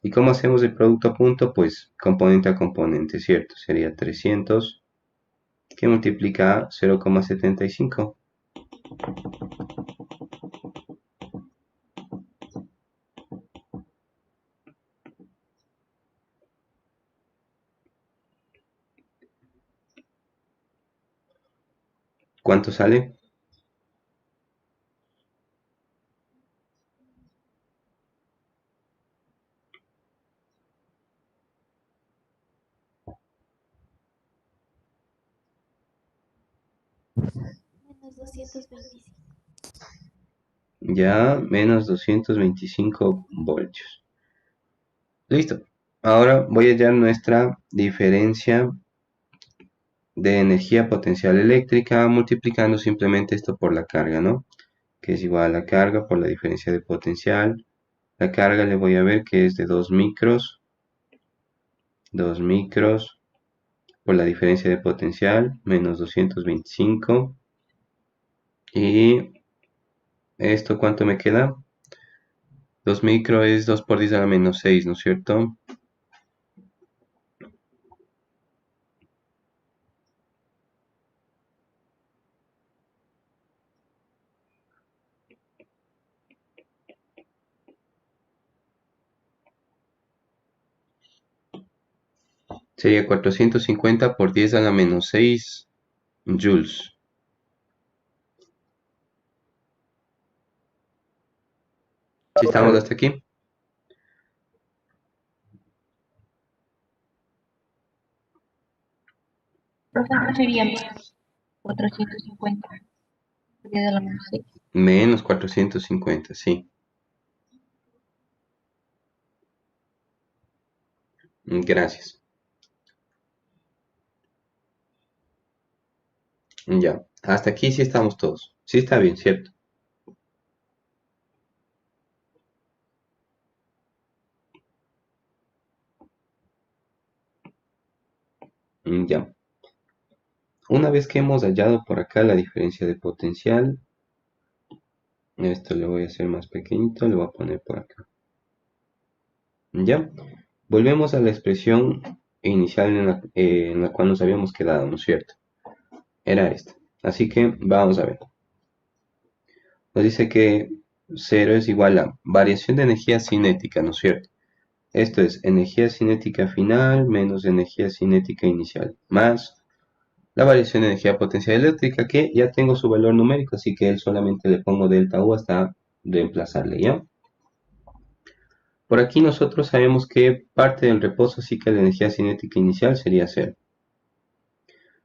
¿Y cómo hacemos el producto punto? Pues componente a componente, ¿cierto? Sería 300 que multiplica a 0,75. ¿Cuánto sale? Menos 225. Ya, menos 225 voltios. Listo. Ahora voy a hallar nuestra diferencia de energía potencial eléctrica multiplicando simplemente esto por la carga, ¿no? Que es igual a la carga por la diferencia de potencial. La carga le voy a ver que es de 2 micros. 2 micros por la diferencia de potencial menos 225. Y esto, ¿cuánto me queda? 2 micro es 2 por 10 a la menos 6, ¿no es cierto? Sería 450 por 10 a la menos 6 joules. ¿Sí estamos hasta aquí? Profe, no sería menos 450. Sería de la menos 6. Menos 450, sí. Gracias. Ya, hasta aquí sí estamos todos. Sí está bien, ¿cierto? Ya. Una vez que hemos hallado por acá la diferencia de potencial, esto lo voy a hacer más pequeñito, lo voy a poner por acá. Ya, volvemos a la expresión inicial en la cual nos habíamos quedado, ¿no es cierto? Era esta. Así que vamos a ver. Nos dice que 0 es igual a variación de energía cinética, ¿no es cierto? Esto es energía cinética final menos energía cinética inicial, más la variación de energía potencial eléctrica, que ya tengo su valor numérico, así que él solamente le pongo delta U hasta reemplazarle, ¿ya? Por aquí nosotros sabemos que parte del reposo, así que la energía cinética inicial sería 0.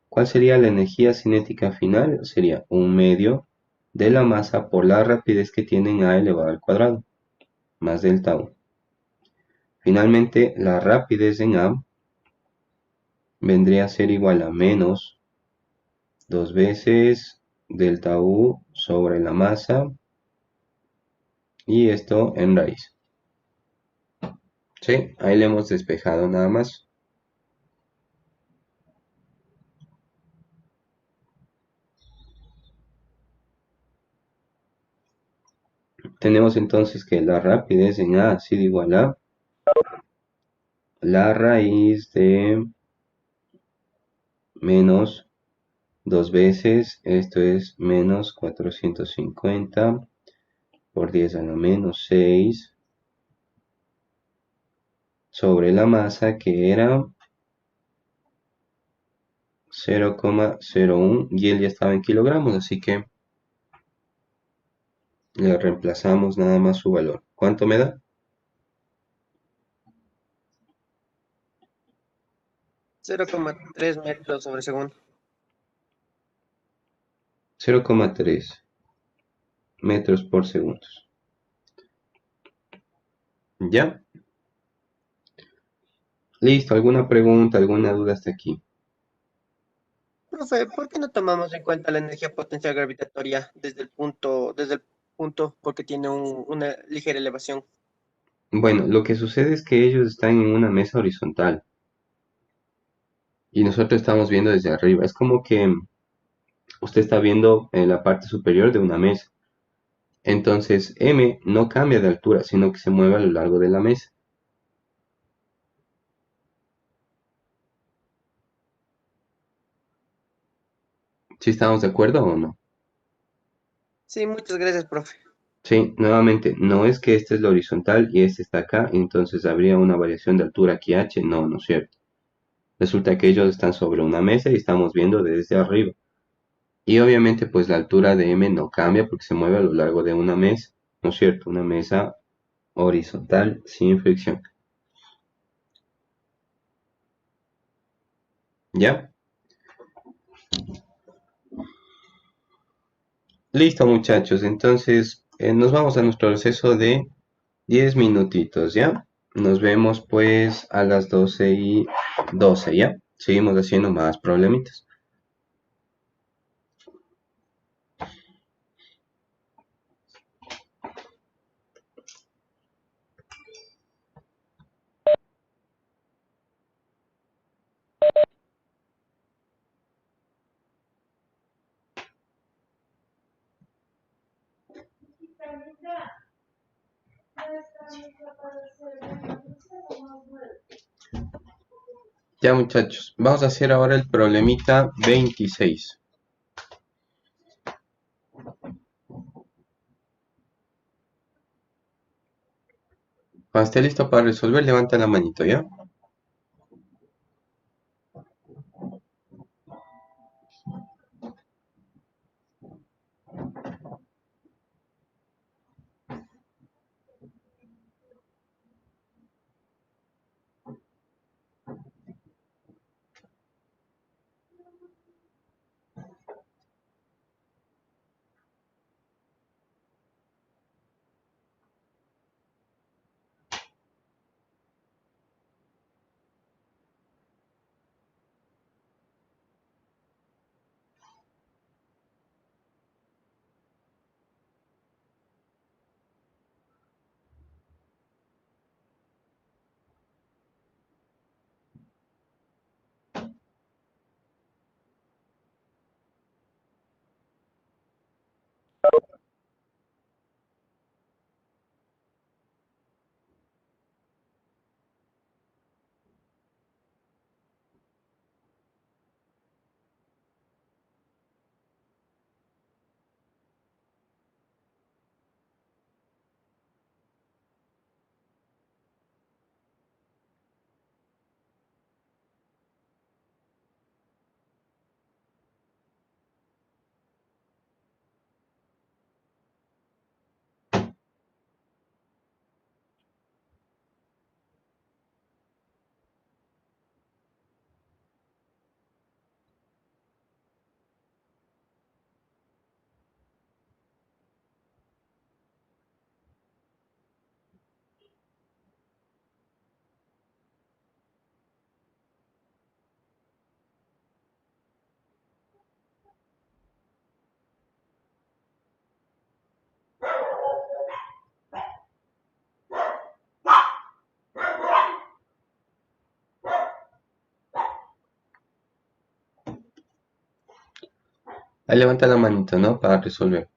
¿Cuál sería la energía cinética final? Sería un medio de la masa por la rapidez que tiene en A elevado al cuadrado, más delta U. Finalmente, la rapidez en A vendría a ser igual a menos 2 veces delta U sobre la masa, y esto en raíz. Sí, ahí le hemos despejado nada más. Tenemos entonces que la rapidez en A ha sido igual a la raíz de menos 2 veces, esto es menos 450 por 10 a la menos 6 sobre la masa, que era 0,01, y él ya estaba en kilogramos, así que le reemplazamos nada más su valor. ¿Cuánto me da? 0,3 metros sobre segundo. 0,3 metros por segundo. ¿Ya? Listo, ¿alguna pregunta, alguna duda hasta aquí? Profe, ¿por qué no tomamos en cuenta la energía potencial gravitatoria desde el punto, porque tiene una ligera elevación? Bueno, lo que sucede es que ellos están en una mesa horizontal y nosotros estamos viendo desde arriba. Es como que usted está viendo en la parte superior de una mesa. Entonces, M no cambia de altura, sino que se mueve a lo largo de la mesa. ¿Sí estamos de acuerdo o no? Sí, muchas gracias, profe. Sí, nuevamente, no es que este es la horizontal y este está acá, entonces habría una variación de altura aquí H. No, no es cierto. Resulta que ellos están sobre una mesa y estamos viendo desde arriba. Y obviamente pues la altura de M no cambia porque se mueve a lo largo de una mesa, ¿no es cierto? Una mesa horizontal sin fricción. ¿Ya? Listo, muchachos. Entonces nos vamos a nuestro receso de 10 minutitos, ¿ya? Nos vemos pues a las 12:12, ¿ya? Seguimos haciendo más problemitas. Ya, muchachos, vamos a hacer ahora el problemita 26. Cuando esté listo para resolver, levanta la manito, ¿ya? Ahí levanta la manito, ¿no? Para resolver.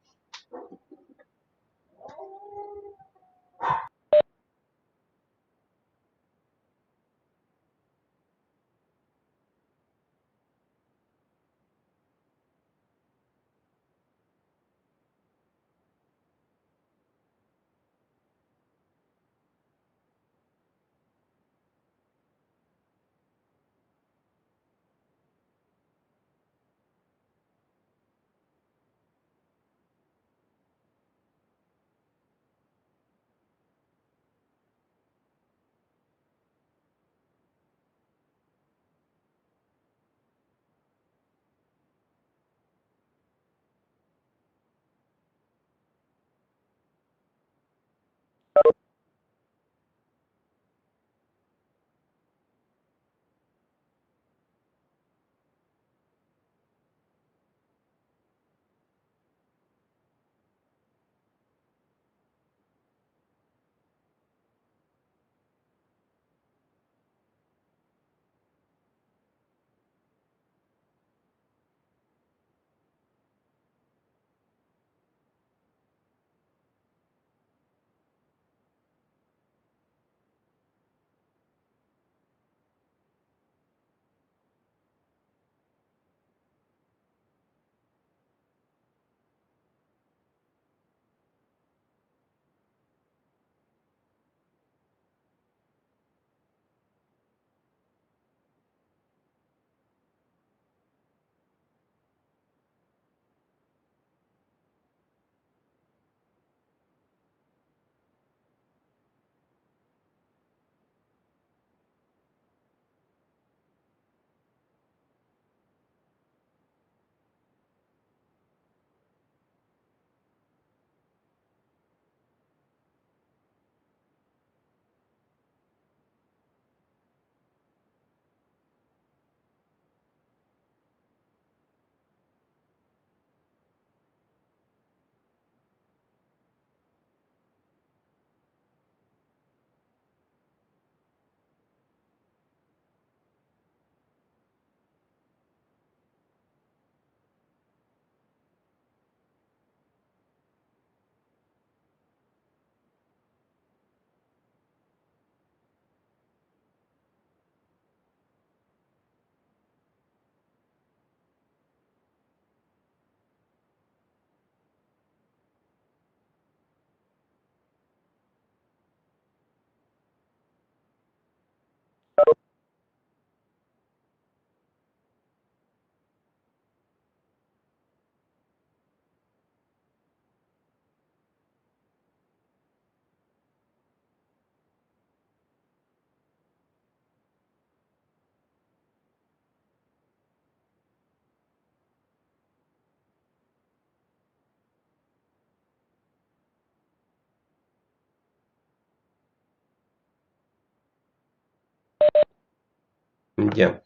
Ya.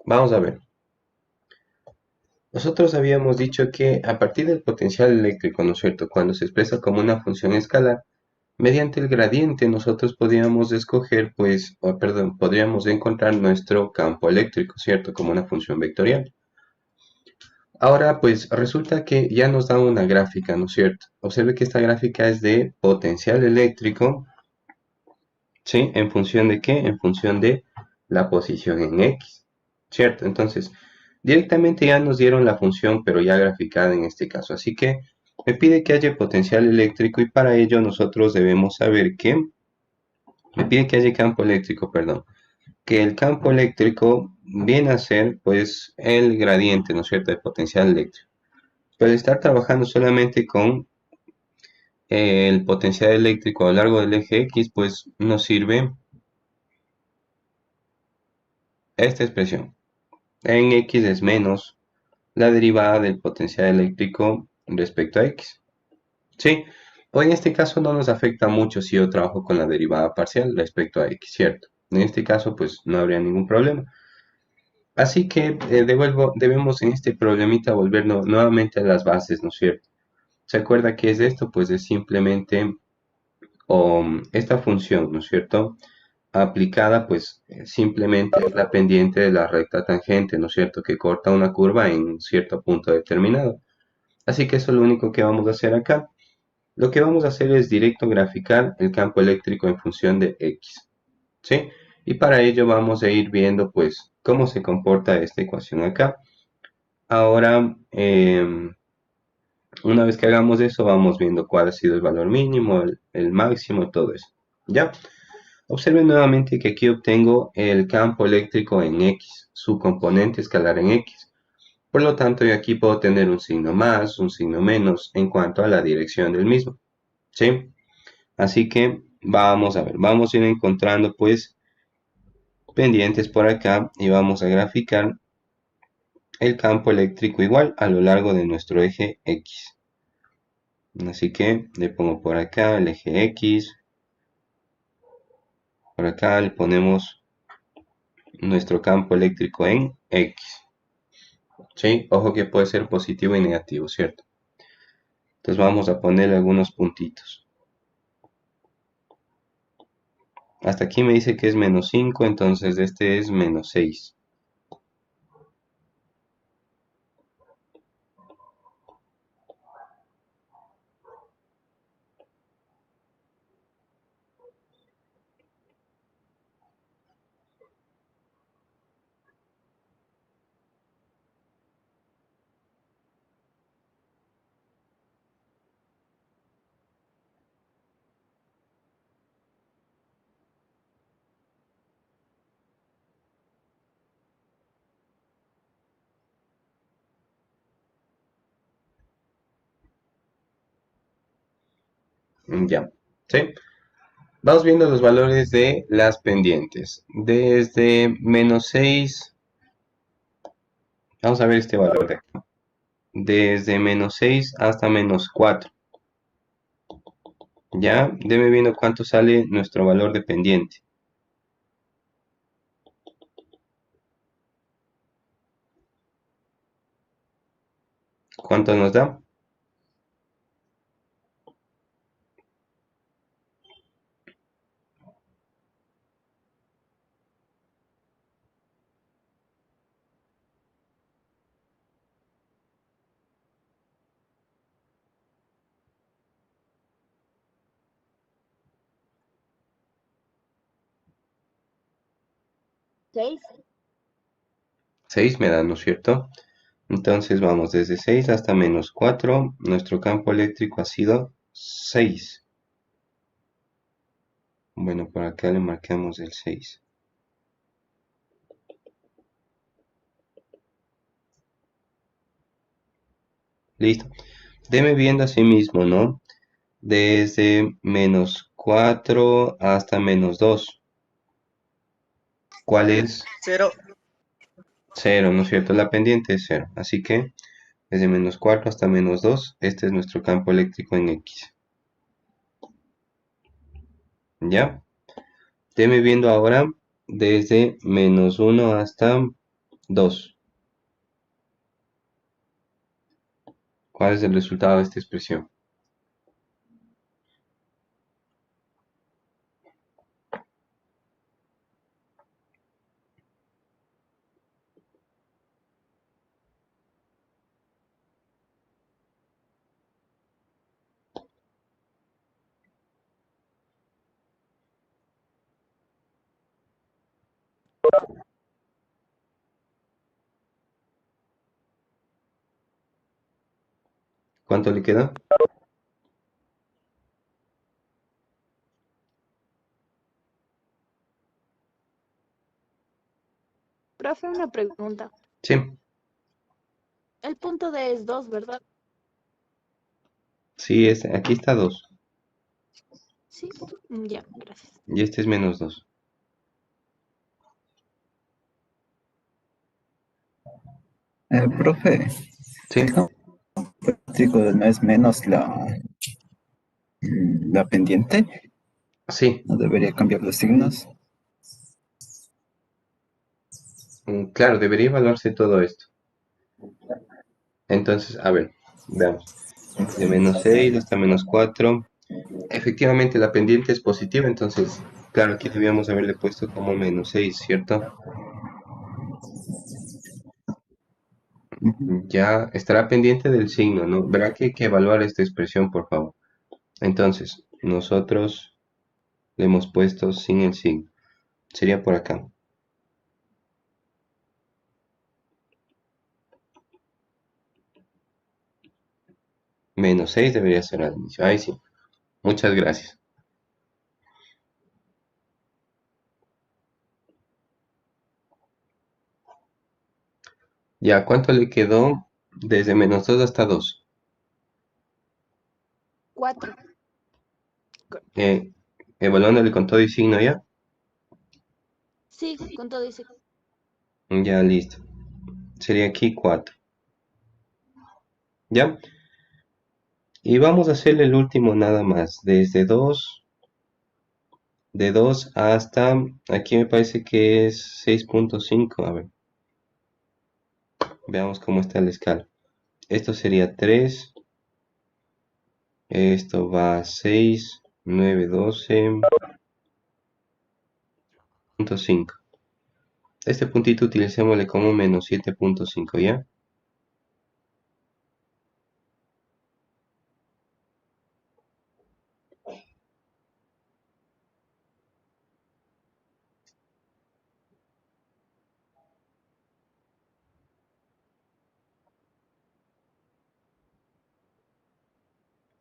Vamos a ver. Nosotros habíamos dicho que a partir del potencial eléctrico, ¿no es cierto? Cuando se expresa como una función escalar, mediante el gradiente nosotros podríamos escoger, pues, perdón, podríamos encontrar nuestro campo eléctrico, ¿cierto? Como una función vectorial. Ahora, pues, resulta que ya nos da una gráfica, ¿no es cierto? Observe que esta gráfica es de potencial eléctrico, ¿sí? ¿En función de qué? En función de la posición en X, ¿cierto? Entonces, directamente ya nos dieron la función, pero ya graficada en este caso. Así que me pide que haya potencial eléctrico y para ello nosotros debemos saber que, me pide que haya campo eléctrico, perdón, que el campo eléctrico viene a ser pues el gradiente, ¿no es cierto?, de potencial eléctrico. Pero al estar trabajando solamente con el potencial eléctrico a lo largo del eje X, pues nos sirve esta expresión. En X es menos la derivada del potencial eléctrico respecto a X. ¿Sí? O en este caso no nos afecta mucho si yo trabajo con la derivada parcial respecto a X, ¿cierto? En este caso pues no habría ningún problema. Así que debemos en este problemita volvernos nuevamente a las bases, ¿no es cierto? ¿Se acuerda qué es esto? Pues es simplemente esta función, ¿no es cierto? aplicada, pues simplemente es la pendiente de la recta tangente, ¿no es cierto? Que corta una curva en un cierto punto determinado. Así que eso es lo único que vamos a hacer acá. Lo que vamos a hacer es directo graficar el campo eléctrico en función de X, ¿sí? Y para ello vamos a ir viendo, pues, cómo se comporta esta ecuación acá. Ahora, una vez que hagamos eso, vamos viendo cuál ha sido el valor mínimo, el máximo, todo eso. ¿Ya? Observen nuevamente que aquí obtengo el campo eléctrico en X, su componente escalar en X. Por lo tanto, yo aquí puedo tener un signo más, un signo menos en cuanto a la dirección del mismo. ¿Sí? Así que vamos a ver, vamos a ir encontrando pues pendientes por acá y vamos a graficar el campo eléctrico igual a lo largo de nuestro eje X. Así que le pongo por acá el eje X, por acá le ponemos nuestro campo eléctrico en X. ¿Sí? Ojo que puede ser positivo y negativo, ¿cierto? Entonces vamos a ponerle algunos puntitos. Hasta aquí me dice que es menos 5, entonces este es menos 6. Ya, ¿sí? Vamos viendo los valores de las pendientes. Desde menos 6, vamos a ver este valor de acá. Desde menos 6 hasta menos 4. Ya, debe viendo cuánto sale nuestro valor de pendiente. ¿Cuánto nos da? ¿6? 6 me da, ¿no es cierto? Entonces vamos desde 6 hasta menos 4. Nuestro campo eléctrico ha sido 6. Bueno, por acá le marcamos el 6. Listo. Deme viendo así mismo, ¿no? Desde menos 4 hasta menos 2. ¿Cuál es? 0. 0, ¿no es cierto? La pendiente es 0. Así que desde menos 4 hasta menos 2, este es nuestro campo eléctrico en X. ¿Ya? Deme viendo ahora desde menos 1 hasta 2. ¿Cuál es el resultado de esta expresión? ¿Cuánto le queda? Profe, una pregunta. Sí, El punto D es 2, ¿verdad? sí, aquí está 2. Sí. Ya, gracias. Y este es menos 2. Profe, Sí, el campo eléctrico no es menos la pendiente. sí. No debería cambiar los signos. Claro, debería evaluarse todo esto. Entonces, a ver, veamos. De menos 6 hasta menos 4. Efectivamente, la pendiente es positiva, entonces Claro, aquí debíamos haberle puesto como -6, ¿cierto? Ya estará pendiente del signo, ¿no? Verá que hay que evaluar esta expresión, por favor. Entonces, nosotros le hemos puesto sin el signo. Sería por acá. -6 debería ser al inicio. Ahí sí. Muchas gracias. Ya, ¿cuánto le quedó desde -2 hasta 2? 4. Evaluándole con todo y signo ya. Sí, con todo dice. Ya, listo. Sería aquí 4. ¿Ya? Y vamos a hacerle el último nada más. Desde 2, de 2 hasta, aquí me parece que es 6.5. A ver, veamos cómo está la escala. Esto sería 3. Esto va a 6, 9, 12.5. Este puntito utilicémosle como -7.5, ¿ya?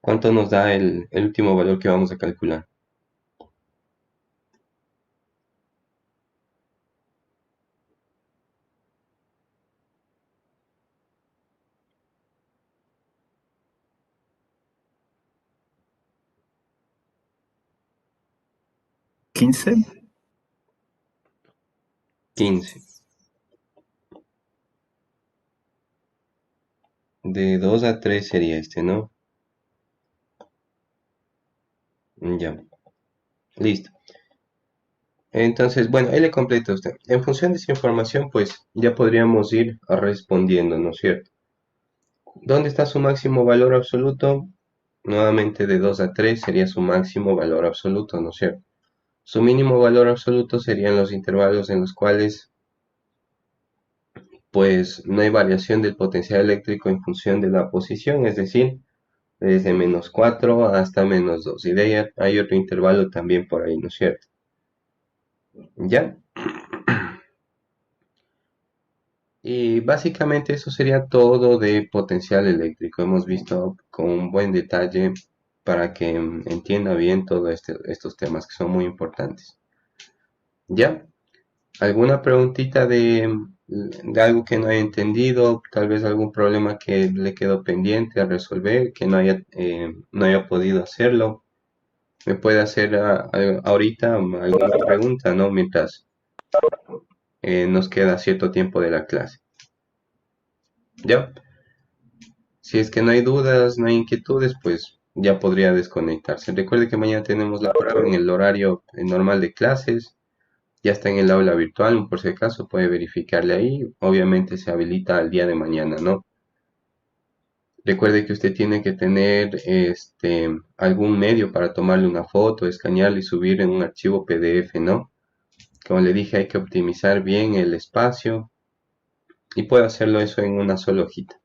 ¿Cuánto nos da el último valor que vamos a calcular? ¿15? 15. De 2 a 3 sería este, ¿no? Ya, listo. Entonces, bueno, ahí le completo a usted. En función de esa información, pues ya podríamos ir respondiendo, ¿no es cierto? ¿Dónde está su máximo valor absoluto? Nuevamente de 2 a 3 sería su máximo valor absoluto, ¿no es cierto? Su mínimo valor absoluto serían los intervalos en los cuales pues no hay variación del potencial eléctrico en función de la posición, es decir, desde -4 hasta -2. Y de ahí hay otro intervalo también por ahí, ¿no es cierto? ¿Ya? Y básicamente eso sería todo de potencial eléctrico. Hemos visto con un buen detalle para que entienda bien todos estos temas que son muy importantes. ¿Ya? ¿Alguna preguntita de algo que no haya entendido? Tal vez algún problema que le quedó pendiente a resolver, que no haya podido hacerlo. Me puede hacer ahorita alguna pregunta, ¿no? Mientras nos queda cierto tiempo de la clase. ¿Ya? Si es que no hay dudas, no hay inquietudes, pues ya podría desconectarse. Recuerde que mañana tenemos la prueba en el horario normal de clases. Ya está en el aula virtual, por si acaso puede verificarle ahí. Obviamente se habilita el día de mañana, ¿no? Recuerde que usted tiene que tener algún medio para tomarle una foto, escanearla y subir en un archivo PDF, ¿no? Como le dije, hay que optimizar bien el espacio y puede hacerlo eso en una sola hojita.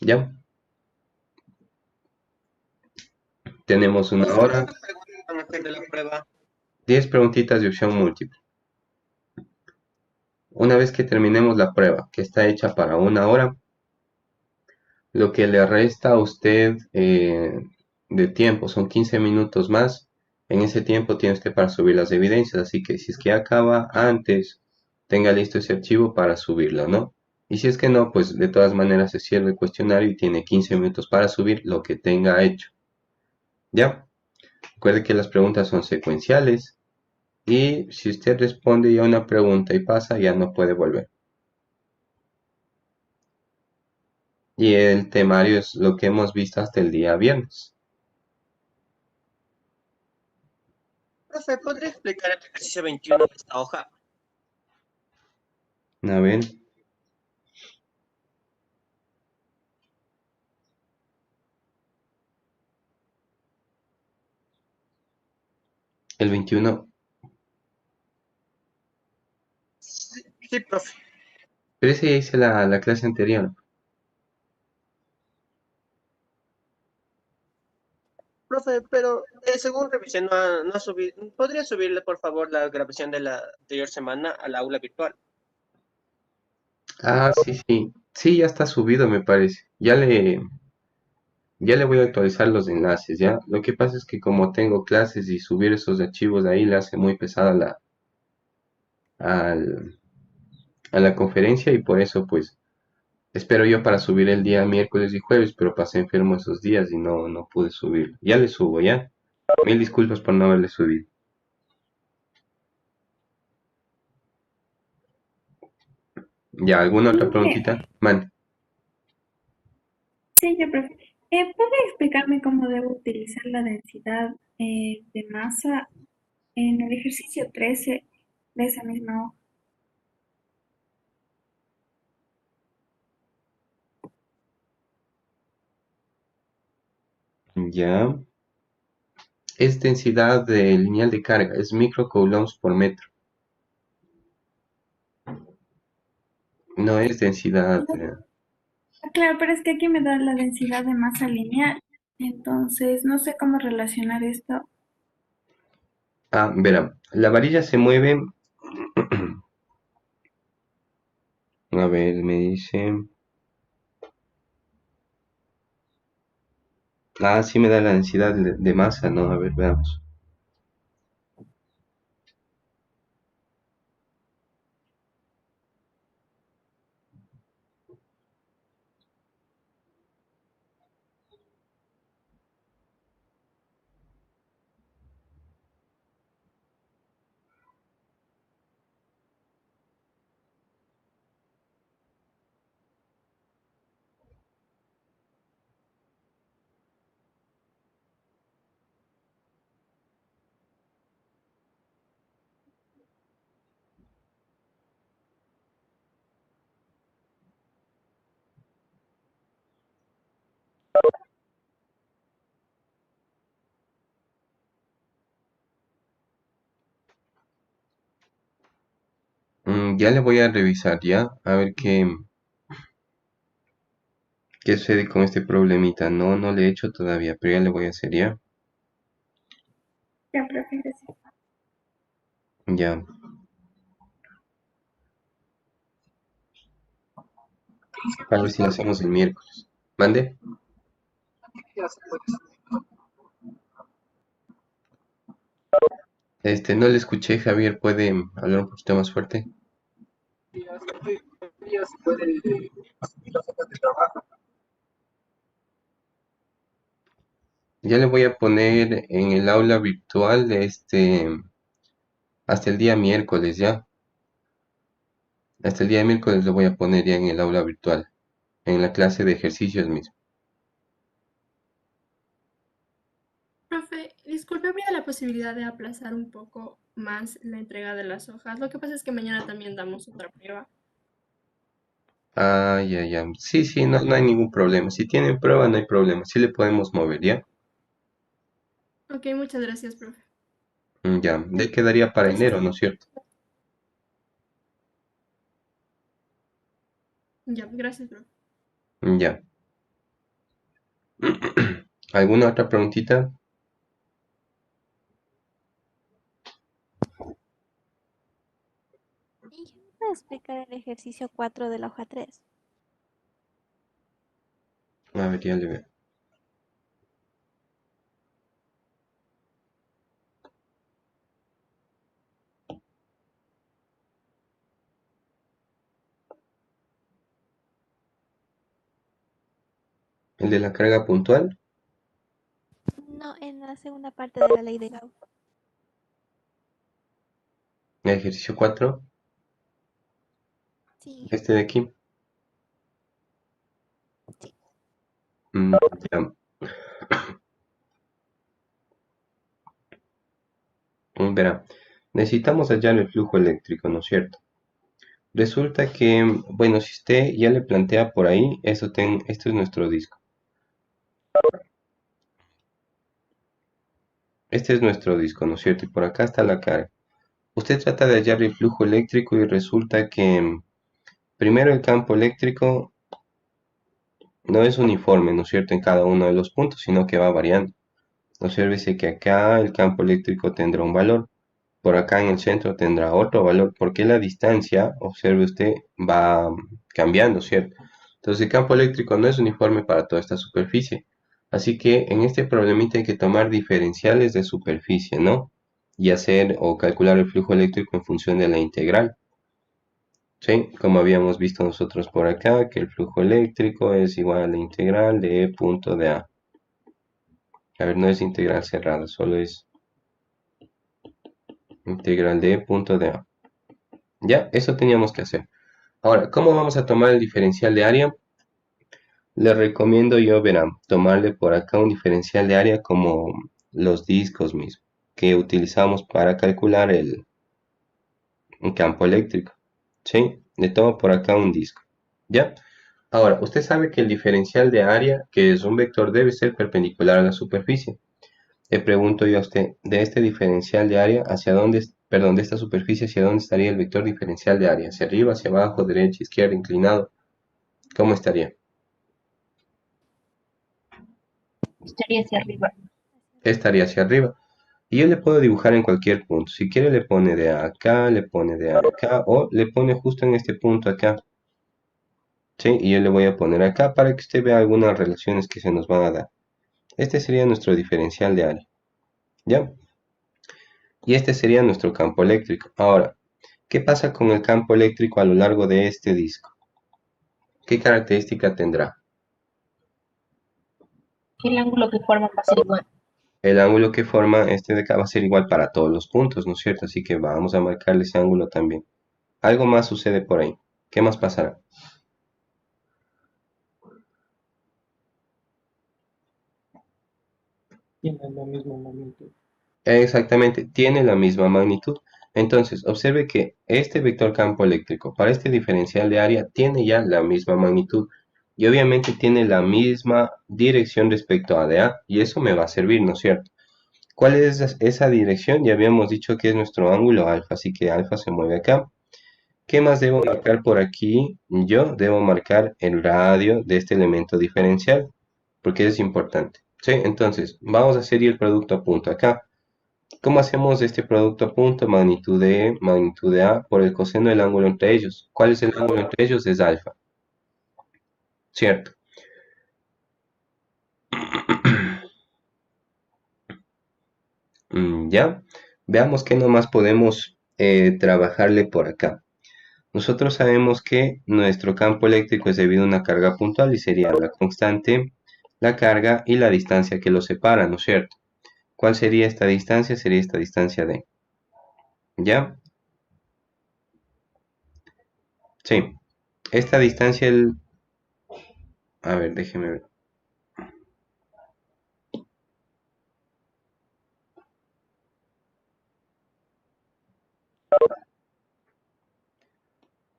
¿Ya? Tenemos una Profe, hora, ¿cuántas preguntas van a hacer de la prueba? 10 preguntitas de opción múltiple. Una vez que terminemos la prueba, que está hecha para una hora, lo que le resta a usted de tiempo son 15 minutos más. En ese tiempo tiene usted para subir las evidencias, así que si es que acaba antes, tenga listo ese archivo para subirlo, ¿no? Y si es que no, pues de todas maneras se cierra el cuestionario y tiene 15 minutos para subir lo que tenga hecho. ¿Ya? Recuerde que las preguntas son secuenciales y si usted responde ya una pregunta y pasa, ya no puede volver. Y el temario es lo que hemos visto hasta el día viernes. Profe, ¿podría explicar el ejercicio 21 de esta hoja? A ver. El 21. Sí, sí, profe. Pero ese ya hice la clase anterior. Profe, pero según revisé, no ha subido. ¿Podría subirle, por favor, la grabación de la anterior semana al aula virtual? Ah, sí, sí. Sí, ya está subido, me parece. Ya le voy a actualizar los enlaces, ¿ya? Lo que pasa es que como tengo clases y subir esos archivos de ahí le hace muy pesada al- a la conferencia y por eso pues espero yo para subir el día miércoles y jueves, pero pasé enfermo esos días y no pude subir. Ya le subo, ¿ya? Mil disculpas por no haberle subido. ¿Ya? ¿Alguna otra preguntita? Man. Sí, yo prefiero. ¿Puede explicarme cómo debo utilizar la densidad de masa en el ejercicio 13 de esa misma hoja? Ya. Es densidad de lineal de carga, es microcoulombs por metro. No es densidad. Claro, pero es que aquí me da la densidad de masa lineal. Entonces, no sé cómo relacionar esto. Verá, la varilla se mueve. A ver, me dice. Sí me da la densidad de masa, ¿no? A ver, veamos. Ya le voy a revisar, ¿ya? A ver qué sucede con este problemita. No le he hecho todavía, pero ya le voy a hacer, ¿ya? Ya, profe, gracias. Ya. Para ver si lo hacemos el miércoles. ¿Mande? No le escuché, Javier. ¿Puede hablar un poquito más fuerte? Ya le voy a poner en el aula virtual, hasta el día miércoles, ¿ya? Hasta el día miércoles lo voy a poner ya en el aula virtual, en la clase de ejercicios mismo. Profe, disculpe, ¿habría la posibilidad de aplazar un poco más la entrega de las hojas? Lo que pasa es que mañana también damos otra prueba. Ya. Sí, sí, no hay ningún problema. Si tienen prueba, no hay problema. Sí le podemos mover, ¿ya? Ok, muchas gracias, profe. Ya, de ahí quedaría para Entonces, enero, ¿no es cierto? ya, gracias, profe. Ya. ¿Alguna otra preguntita? ¿Y me puede explicar el ejercicio 4 de la hoja 3? A ver, ya le veo. ¿El de la carga puntual? No, en la segunda parte de la ley de Gauss. ¿El ejercicio 4? Sí, ¿Este de aquí? sí. Ya. Verá, necesitamos hallar el flujo eléctrico, ¿no es cierto? Resulta que, bueno, si usted ya le plantea por ahí, esto es nuestro disco. Este es nuestro disco, ¿no es cierto? Y por acá está la carga. Usted trata de hallar el flujo eléctrico y resulta que primero el campo eléctrico no es uniforme, ¿no es cierto?, en cada uno de los puntos, sino que va variando. Obsérvese que acá el campo eléctrico tendrá un valor, por acá en el centro tendrá otro valor, porque la distancia, observe usted, va cambiando, ¿cierto? Entonces el campo eléctrico no es uniforme para toda esta superficie. Así que en este problemita hay que tomar diferenciales de superficie, ¿no? Y hacer o calcular el flujo eléctrico en función de la integral. ¿Sí? Como habíamos visto nosotros por acá, que el flujo eléctrico es igual a la integral de E punto de A. A ver, no es integral cerrada, solo es integral de E punto de A. Ya, eso teníamos que hacer. Ahora, ¿cómo vamos a tomar el diferencial de área? Les recomiendo yo, verán, tomarle por acá un diferencial de área como los discos mismos, que utilizamos para calcular el campo eléctrico. ¿Sí? Le tomo por acá un disco. ¿Ya? Ahora, usted sabe que el diferencial de área, que es un vector, debe ser perpendicular a la superficie. Le pregunto yo a usted, de este diferencial de área, hacia dónde, perdón, de esta superficie, hacia dónde estaría el vector diferencial de área, hacia arriba, hacia abajo, derecha, izquierda, inclinado, ¿cómo estaría? Estaría hacia arriba. Estaría hacia arriba. Y yo le puedo dibujar en cualquier punto. Si quiere le pone de acá, le pone de acá, o le pone justo en este punto acá. ¿Sí? Y yo le voy a poner acá para que usted vea algunas relaciones que se nos van a dar. Este sería nuestro diferencial de área. ¿Ya? Y este sería nuestro campo eléctrico. Ahora, ¿qué pasa con el campo eléctrico a lo largo de este disco? ¿Qué característica tendrá? El ángulo que forman va a ser igual. El ángulo que forma este de acá va a ser igual para todos los puntos, ¿no es cierto? Así que vamos a marcarle ese ángulo también. Algo más sucede por ahí. ¿Qué más pasará? Tiene la misma magnitud. Exactamente, tiene la misma magnitud. Entonces, observe que este vector campo eléctrico para este diferencial de área tiene ya la misma magnitud y obviamente tiene la misma dirección respecto a de A y eso me va a servir, ¿no es cierto? ¿Cuál es esa dirección? Ya habíamos dicho que es nuestro ángulo alfa, así que alfa se mueve acá. ¿Qué más debo marcar por aquí? Yo debo marcar el radio de este elemento diferencial porque es importante. ¿Sí? Entonces, vamos a hacer el producto a punto acá. ¿Cómo hacemos este producto a punto? Magnitud de E, magnitud de A, por el coseno del ángulo entre ellos. ¿Cuál es el ángulo entre ellos? Es alfa. ¿Cierto? ¿Ya? Veamos qué nomás podemos trabajarle por acá. Nosotros sabemos que nuestro campo eléctrico es debido a una carga puntual y sería la constante, la carga y la distancia que los separa, ¿no es cierto? ¿Cuál sería esta distancia? Sería esta distancia D. ¿Ya? Sí. Esta distancia, a ver, déjeme ver.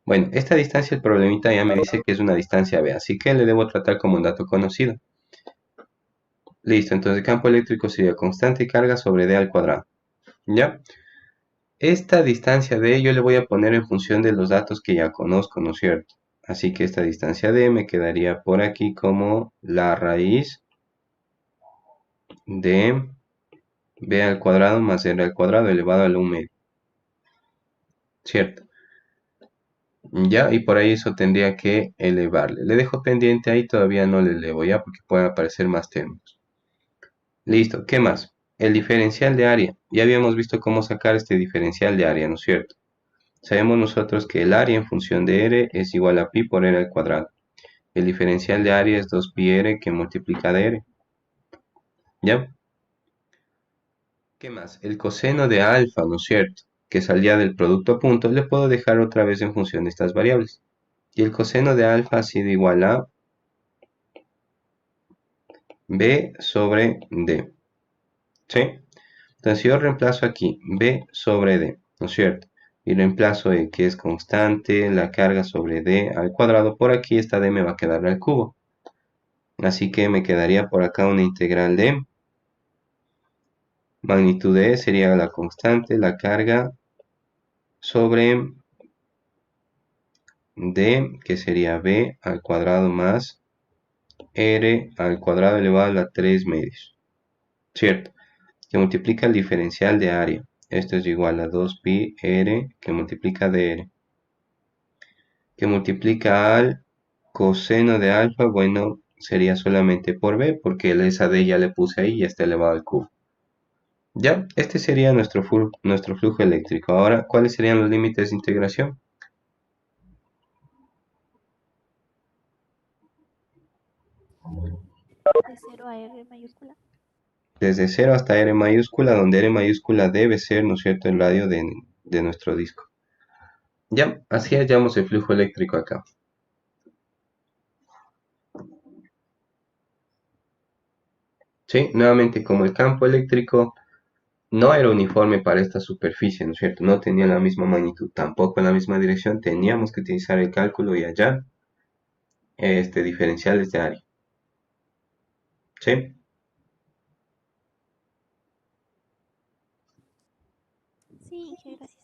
Bueno, esta distancia, el problemita ya me dice que es una distancia B, así que le debo tratar como un dato conocido. Listo, entonces el campo eléctrico sería constante carga sobre D al cuadrado. ¿Ya? Esta distancia D yo le voy a poner en función de los datos que ya conozco, ¿no es cierto? Así que esta distancia D me quedaría por aquí como la raíz de B al cuadrado más R al cuadrado elevado al 1 medio. ¿Cierto? Ya, y por ahí eso tendría que elevarle. Le dejo pendiente ahí, todavía no le elevo ya porque pueden aparecer más términos. Listo, ¿qué más? El diferencial de área. Ya habíamos visto cómo sacar este diferencial de área, ¿no es cierto? Sabemos nosotros que el área en función de R es igual a pi por R al cuadrado. El diferencial de área es 2πr que multiplica de R. ¿Ya? ¿Qué más? El coseno de alfa, ¿no es cierto? Que salía del producto a punto, le puedo dejar otra vez en función de estas variables. Y el coseno de alfa ha sido igual a B sobre D. ¿Sí? Entonces yo reemplazo aquí B sobre D, ¿no es cierto? Y reemplazo E, que es constante, la carga sobre D al cuadrado. Por aquí esta D me va a quedar al cubo. Así que me quedaría por acá una integral de Magnitud de E sería la constante, la carga, sobre D, que sería B al cuadrado más R al cuadrado elevado a la 3 medios. ¿Cierto? Que multiplica el diferencial de área. Esto es igual a 2pi R que multiplica dr. Que multiplica al coseno de alfa, bueno, sería solamente por B, porque esa D ya le puse ahí y está elevado al cubo. Ya, este sería nuestro flujo eléctrico. Ahora, ¿cuáles serían los límites de integración? De 0 a R mayúscula. Desde 0 hasta R mayúscula, donde R mayúscula debe ser, ¿no es cierto?, el radio de nuestro disco. Ya, así hallamos el flujo eléctrico acá. Sí, nuevamente, como el campo eléctrico no era uniforme para esta superficie, ¿no es cierto? No tenía la misma magnitud, tampoco en la misma dirección, teníamos que utilizar el cálculo y hallar diferenciales de área. ¿Sí? Sí, gracias.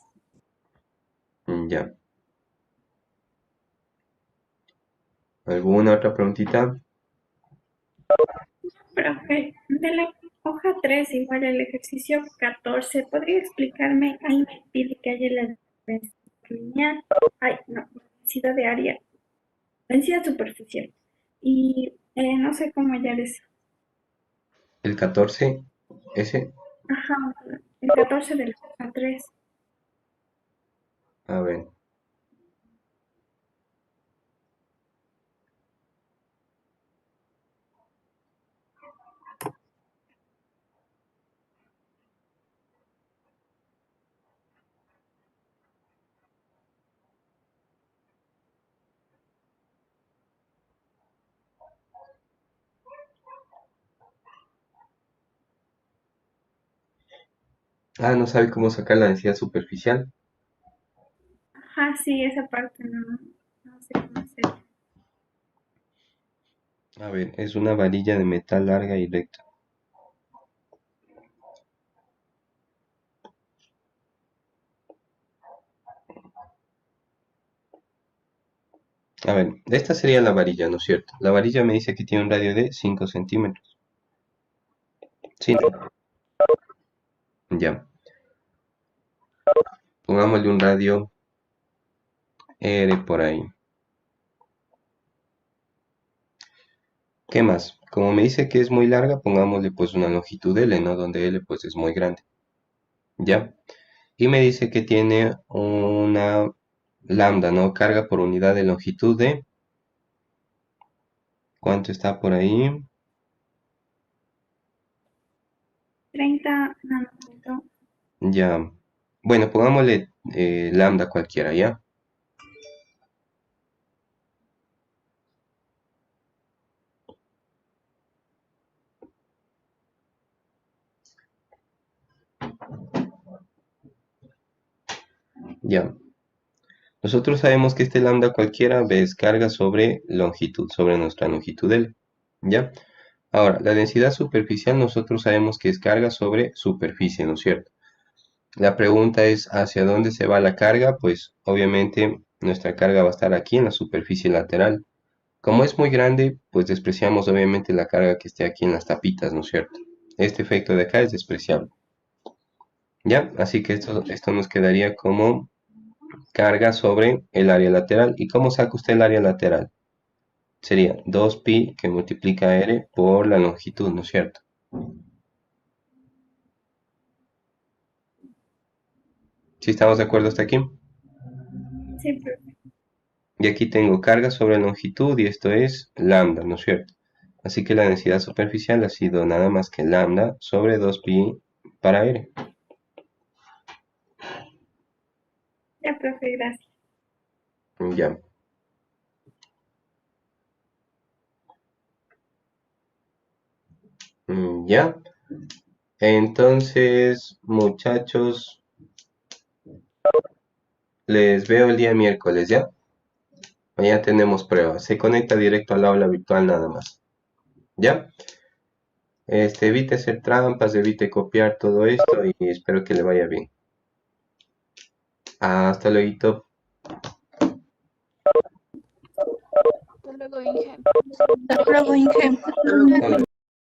Ya. ¿Alguna otra preguntita? Profe, de la hoja 3 igual el ejercicio 14, ¿podría explicarme? Ahí me pide que haya la densidad lineal, densidad de área, densidad superficial. Y no sé cómo hallar eso. El 14, ese, Ajá, el 14 de la hoja 3. a ver. Ah, no sabe cómo sacar la densidad superficial. Ajá, sí, esa parte no sé cómo hacer. A ver, es una varilla de metal larga y recta. A ver, esta sería la varilla, ¿no es cierto? La varilla me dice que tiene un radio de 5 centímetros. Sí, ¿no? Ya. Pongámosle un radio R por ahí. ¿Qué más? Como me dice que es muy larga, pongámosle pues una longitud L, ¿no? Donde L pues es muy grande. ¿Ya? Y me dice que tiene una lambda, ¿no? Carga por unidad de longitud de... ¿Cuánto está por ahí? 30 nanómetros. Ya. Bueno, pongámosle lambda cualquiera, ¿ya? Ya. Nosotros sabemos que este lambda cualquiera es carga sobre longitud, sobre nuestra longitud L. ¿Ya? Ahora, la densidad superficial nosotros sabemos que es carga sobre superficie, ¿no es cierto? La pregunta es, ¿hacia dónde se va la carga? Pues obviamente nuestra carga va a estar aquí en la superficie lateral. Como es muy grande, pues despreciamos obviamente la carga que esté aquí en las tapitas, ¿no es cierto? Este efecto de acá es despreciable. ¿Ya? Así que esto nos quedaría como carga sobre el área lateral. ¿Y cómo saca usted el área lateral? Sería 2pi que multiplica r por la longitud, ¿no es cierto? ¿Sí estamos de acuerdo hasta aquí? Sí, profe. Y aquí tengo carga sobre longitud y esto es lambda, ¿no es cierto? Así que la densidad superficial ha sido nada más que lambda sobre 2pi para r. Ya, profe, gracias. Ya. Ya. Entonces, muchachos, les veo el día miércoles, ¿ya? Mañana tenemos pruebas. Se conecta directo al aula virtual nada más. ¿Ya? Evite hacer trampas, evite copiar todo esto y espero que le vaya bien. Hasta luego. Hasta luego, Inge. Hasta luego, Inge. Hasta luego.